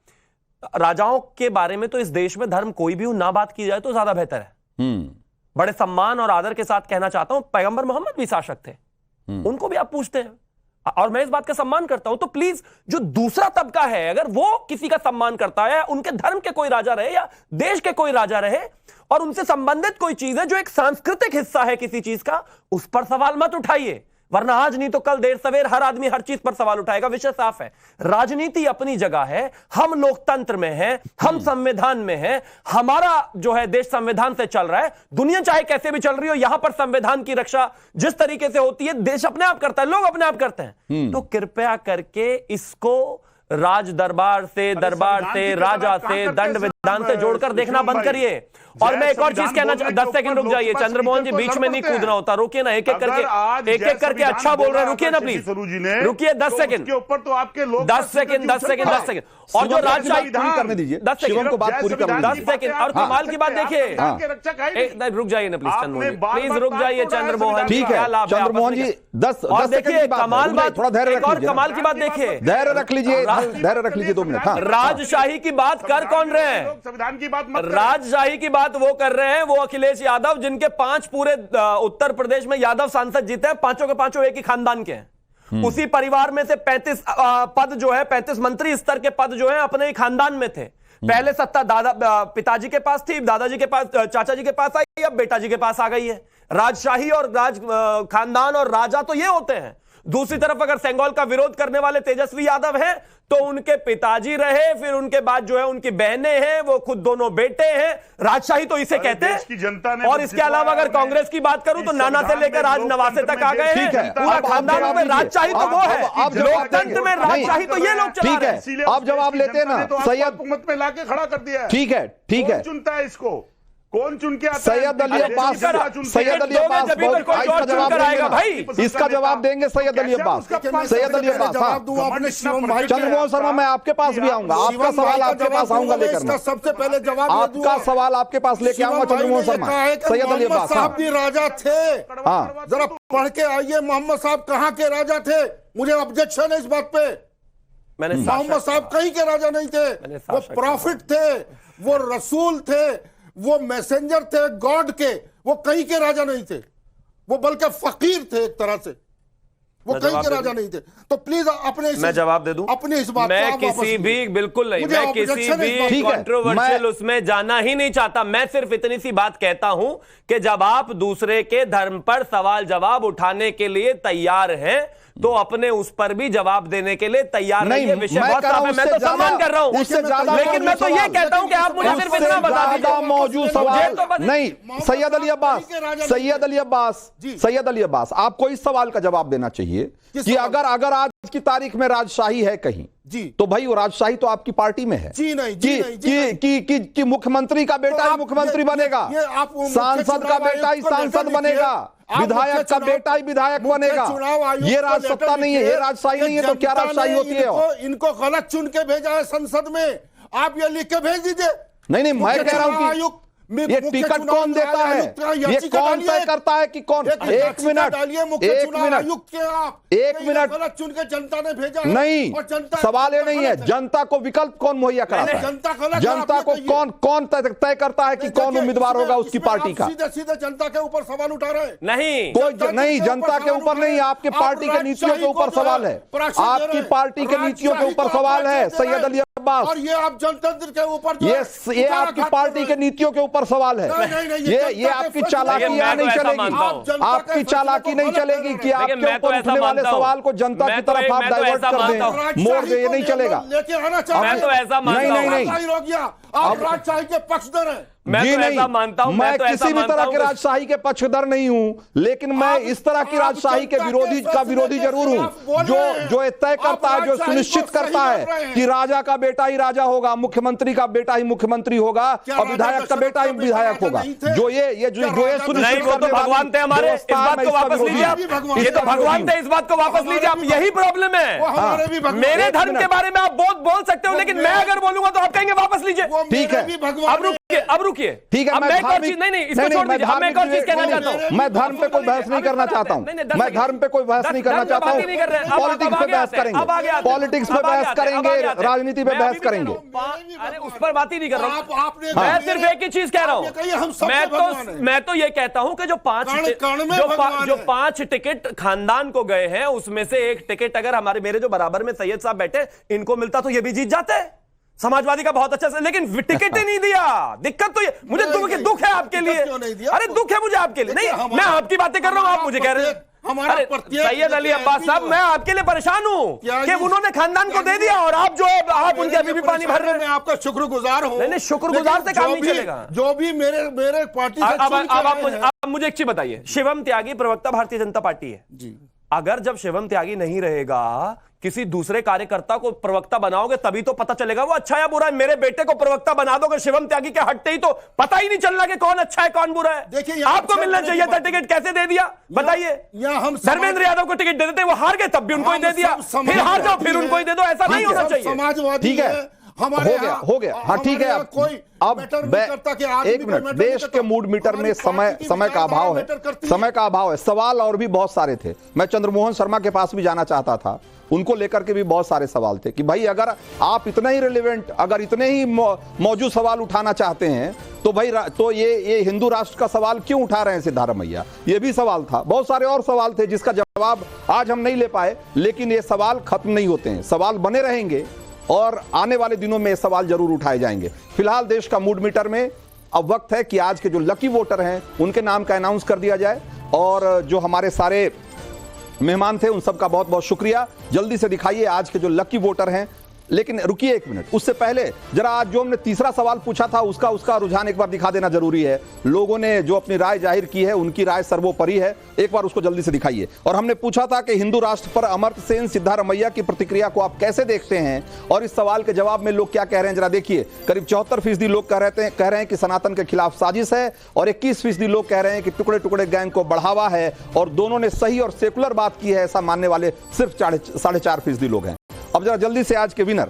राजाओं के बारे में तो इस देश में धर्म कोई भी हो, ना बात की जाए तो ज्यादा बेहतर है। बड़े सम्मान और आदर के साथ कहना चाहता हूं, पैगंबर मोहम्मद भी शासक थे, उनको भी आप पूछते हैं, और मैं इस बात का सम्मान करता हूं। तो प्लीज, जो दूसरा तबका है, अगर वो किसी का सम्मान करता है, उनके धर्म के कोई राजा रहे या देश के कोई राजा रहे, और उनसे संबंधित कोई चीज है जो एक सांस्कृतिक हिस्सा है किसी चीज का, उस पर सवाल मत उठाइए, वरना आज नहीं तो कल देर सवेर हर आदमी हर चीज पर सवाल उठाएगा। विषय साफ है, राजनीति अपनी जगह है, हम लोकतंत्र में हैं, हम संविधान में हैं, हमारा जो है देश संविधान से चल रहा है। दुनिया चाहे कैसे भी चल रही हो, यहां पर संविधान की रक्षा जिस तरीके से होती है, देश अपने आप करता है, लोग अपने आप करते हैं। तो कृपया करके इसको राज दरबार से, राजा से, दंड विधान से जोड़कर देखना बंद करिए। और मैं एक और चीज कहना 10 सेकंड रुक जाइए चंद्रमोहन जी, बीच में नहीं कूदना होता, रुकिए ना, एक एक करके अच्छा बोल रहे हैं, रुकिए ना प्लीज, रुकिए 10 सेकंड के ऊपर तो आपके लोग 10 सेकंड। और जो राजशाही करने दीजिए, 10 सेकंड को बात पूरी करने 10 सेकंड। और कमाल की बात देखिए, रुक जाइए ना प्लीज चंद्रमोहन, प्लीज रुक जाइए चंद्रमोहन, ठीक है चंद्रमोहन जी, 10 देखिए कमाल बात, थोड़ा धैर्य रखिए, और कमाल की बात देखिए, धैर्य रख लीजिए 2 मिनट। राजशाही की बात कर कौन रहे हैं? संविधान की बात मत, राजशाही की बात वो कर रहे हैं, वो अखिलेश यादव, जिनके 5 पूरे उत्तर प्रदेश में यादव सांसद जीते हैं, पांचों के पांचों एक ही खानदान के हैं। उसी परिवार में से 35 पद जो है, 35 मंत्री स्तर के पद जो है अपने ही खानदान में थे। पहले सत्ता पिताजी के पास थी, दादाजी के पास, चाचा जी के पास आई, अब बेटा जी के पास आ गई है। राजशाही और राज खानदान और राजा तो ये होते हैं। दूसरी तरफ अगर सेंगोल का विरोध करने वाले तेजस्वी यादव हैं, तो उनके पिताजी रहे, फिर उनके बाद जो है उनकी बहनें हैं, वो खुद दोनों बेटे हैं। राजशाही तो इसे कहते हैं। और इसके अलावा अगर कांग्रेस की बात करूं तो नाना से लेकर आज नवासे तक आ गए हैं, पूरा खानदान में राजशाही तो वो है, लोकतंत्र में राजशाही तो ये लोग चला रहे हैं। आप जवाब लेते हैं ना सैयद, हुकूमत में लाके खड़ा कर दिया है। ठीक है चुनता है इसको, कौन चुन के आता सैयद अली अब्बास, सैयद अली अब्बास इसका जवाब देंगे भाई, इसका जवाब देंगे सैयद अली अब्बास, सैयद अली अब्बास। हाँ चंद्रमोहन शर्मा, मैं आपके पास भी आऊंगा, आपका सवाल आपके पास आऊंगा लेकर, मैं सबसे पहले जवाब आपका सवाल आपके पास लेके आऊंगा चंद्रमोहन शर्मा। सैयद अली अब्बास साहब भी राजा थे, हाँ जरा पढ़ के आइए मोहम्मद साहब कहाँ के राजा थे। मुझे ऑब्जेक्शन है इस बात पे। मोहम्मद साहब कहीं के राजा नहीं थे, वो प्रॉफिट थे, वो रसूल थे, वो मैसेंजर थे गॉड के, वो कहीं के राजा नहीं थे, वो बल्कि फकीर थे एक तरह से, वो कहीं के राजा नहीं थे। तो प्लीज अपने मैं जवाब दे दूं अपने इस बात मैं किसी भी बिल्कुल नहीं, मैं किसी भी कंट्रोवर्शियल उसमें जाना ही नहीं चाहता। मैं सिर्फ इतनी सी बात कहता हूं कि जब आप दूसरे के धर्म पर सवाल जवाब उठाने के लिए तैयार हैं तो अपने उस पर भी जवाब देने के लिए तैयार नहीं है। विषय बहुत साफ है, मैं तो सम्मान कर रहा हूं, लेकिन मैं तो ये कहता हूं कि आप मुझे सिर्फ इतना बता दीजिए मौजूद सवाल नहीं। सैयद अली अब्बास, सैयद अली अब्बास, सैयद अली अब्बास, आपको इस सवाल का जवाब देना चाहिए कि अगर आज की तारीख में राजशाही है कहीं जी, तो भाई वो राजशाही तो आपकी पार्टी में है जी नहीं, कि मुख्यमंत्री का बेटा ही मुख्यमंत्री बनेगा, सांसद का बेटा ही सांसद बनेगा, विधायक का बेटा ही विधायक बनेगा। ये राज सत्ता नहीं है, ये राजशाही नहीं है, तो क्या राजशाही होती है? इनको गलत चुन के भेजा है संसद में, आप ये लिख के भेज दीजिए। नहीं, मैं कह रहा हूं कि ये टिकट कौन देता है, ये कौन तय करता है कि कौन? एक मिनट गलत चुन के जनता ने भेजा नहीं, सवाल ये नहीं है जनता को विकल्प कौन मुहैया कराता है, जनता को कौन तय करता है कि कौन उम्मीदवार होगा उसकी पार्टी का? सीधे सीधे जनता के ऊपर सवाल उठा रहे हैं। नहीं, कोई नहीं, जनता के ऊपर नहीं, आपकी पार्टी के नीतियों के ऊपर सवाल है, आपकी पार्टी के नीतियों के ऊपर सवाल है सैयद अली अब्बास, और ये आप जनतंत्र के ऊपर ये आपकी पार्टी के नीतियों के ऊपर सवाल है। ये आपकी चालाकियां नहीं चलेगी, आपकी चालाकी नहीं चलेगी कि आपके ऊपर उठने वाले सवाल को जनता की तरफ आप डाइवर्ट कर दें, मोड़ दें, ये नहीं चलेगा। मैं तो ऐसा मानता हूं, नहीं हो गया, आप राजशाही के पक्षधर हैं। मैं तो ऐसा मानता हूं, मैं किसी भी तरह के राजशाही के पक्षधर नहीं हूं, लेकिन मैं इस तरह की राजशाही के विरोधी जरूर हूं जो तय करता है, जो सुनिश्चित करता है कि राजा का बेटा ही राजा होगा, मुख्यमंत्री का बेटा ही मुख्यमंत्री होगा और विधायक का बेटा ही विधायक होगा। जो ये सुनिश्चित वो तो भगवान थे हमारे, इस बात को वापस लीजिए आप, ये तो भगवान थे, इस बात को वापस लीजिए आप, यही प्रॉब्लम है। मेरे धर्म के बारे में आप बहुत बोल सकते हो, लेकिन मैं अगर बोलूंगा तो आप कहेंगे वापस लीजिए। ठीक है, अब रुकिए, ठीक है, मैं एक और चीज नहीं, इसको छोड़ दीजिए, मैं एक और चीज कहना चाहता हूं। मैं धर्म पे कोई बहस नहीं करना चाहता हूं, मैं धर्म पे कोई बहस नहीं करना चाहता हूं, पॉलिटिक्स पे बहस करेंगे, पॉलिटिक्स पे बहस करेंगे, राजनीति पे बहस करेंगे। अरे उस पर बात ही नहीं कर रहा हूं, मैं सिर्फ एक ही चीज कह रहा हूं। मैं तो ये कहता हूं कि जो 5 टिकट खानदान को गए हैं उसमें से एक टिकट अगर मेरे जो बराबर में सैयद साहब बैठे इनको मिलता तो ये भी जीत जाते। समाजवादी का बहुत अच्छा, लेकिन टिकट ही नहीं दिया। दिक्कत तो ये, मुझे दुख है आपके लिए, अरे दुख है मुझे आपके लिए। नहीं, मैं आपकी बातें कर रहा हूं, आप मुझे कह रहे हैं। अरे सैयद अली अब्बास साहब, मैं आपके लिए परेशान हूं कि उन्होंने खानदान को दे दिया और आप उनके अभी भी पानी भर रहे हैं। मैं आपका शुक्रगुजार हूं। नहीं, शुक्रगुजार से काम नहीं चलेगा। जो भी मेरे पार्टी अब मुझे एक चीज बताइए, शिवम त्यागी प्रवक्ता भारतीय जनता पार्टी है जी, अगर जब शिवम त्यागी नहीं रहेगा किसी दूसरे कार्यकर्ता को प्रवक्ता बनाओगे तभी तो पता चलेगा वो अच्छा है बुरा है। मेरे बेटे को प्रवक्ता बना दोगे शिवम त्यागी के हटते ही तो पता ही नहीं चलना कि कौन अच्छा है कौन बुरा है। देखिए, आपको मिलना चाहिए था टिकट, कैसे दे दिया बताइए? धर्मेंद्र यादव को टिकट दे देते, वो हार गए तब भी उनको ही दे दिया, फिर हार जाओ फिर उनको ही दे दो, ऐसा नहीं होना चाहिए। समाजवादी ठीक है, हो गया, हाँ ठीक है। अब एक मिनट, देश के मूड मीटर में समय का अभाव है, समय का अभाव है। सवाल और भी बहुत सारे थे, मैं चंद्रमोहन शर्मा के पास भी जाना चाहता था, उनको लेकर के भी बहुत सारे सवाल थे कि भाई अगर आप इतना ही रिलेवेंट, अगर इतने ही मौजूद सवाल उठाना चाहते हैं तो भाई तो ये हिंदू राष्ट्र का सवाल क्यों उठा रहे हैं सिद्धारमैया? ये भी सवाल था, बहुत सारे और सवाल थे जिसका जवाब आज हम नहीं ले पाए, लेकिन ये सवाल खत्म नहीं होते हैं, सवाल बने रहेंगे और आने वाले दिनों में ये सवाल जरूर उठाए जाएंगे। फिलहाल देश का मूड मीटर में अब वक्त है कि आज के जो लकी वोटर हैं उनके नाम का अनाउंस कर दिया जाए, और जो हमारे सारे मेहमान थे उन सबका बहुत बहुत शुक्रिया। जल्दी से दिखाइए आज के जो लकी वोटर हैं लेकिन रुकिए एक मिनट, उससे पहले जरा आज जो हमने तीसरा सवाल पूछा था उसका रुझान एक बार दिखा देना जरूरी है। लोगों ने जो अपनी राय जाहिर की है उनकी राय सर्वोपरि है, एक बार उसको जल्दी से दिखाइए। और हमने पूछा था कि हिंदू राष्ट्र पर अमर्त्य सेन सिद्धारमैया की प्रतिक्रिया को आप कैसे देखते हैं, और इस सवाल के जवाब में लोग क्या कह रहे हैं जरा देखिए। करीब 74% लोग कह रहे हैं कि सनातन के खिलाफ साजिश है, और 21% लोग कह रहे हैं कि टुकड़े टुकड़े गैंग को बढ़ावा है, और दोनों ने सही और सेकुलर बात की है ऐसा मानने वाले सिर्फ 4.5% लोग हैं। अब जरा जल्दी से आज के विनर,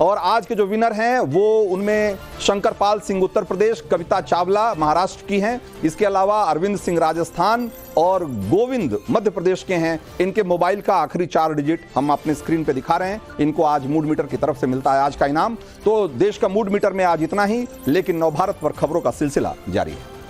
और आज के जो विनर हैं वो उनमें शंकरपाल सिंह उत्तर प्रदेश, कविता चावला महाराष्ट्र की हैं, इसके अलावा अरविंद सिंह राजस्थान और गोविंद मध्य प्रदेश के हैं। इनके मोबाइल का आखिरी 4 डिजिट हम अपने स्क्रीन पे दिखा रहे हैं। इनको आज मूड मीटर की तरफ से मिलता है आज का इनाम। तो देश का मूड मीटर में आज इतना ही, लेकिन नवभारत पर खबरों का सिलसिला जारी है।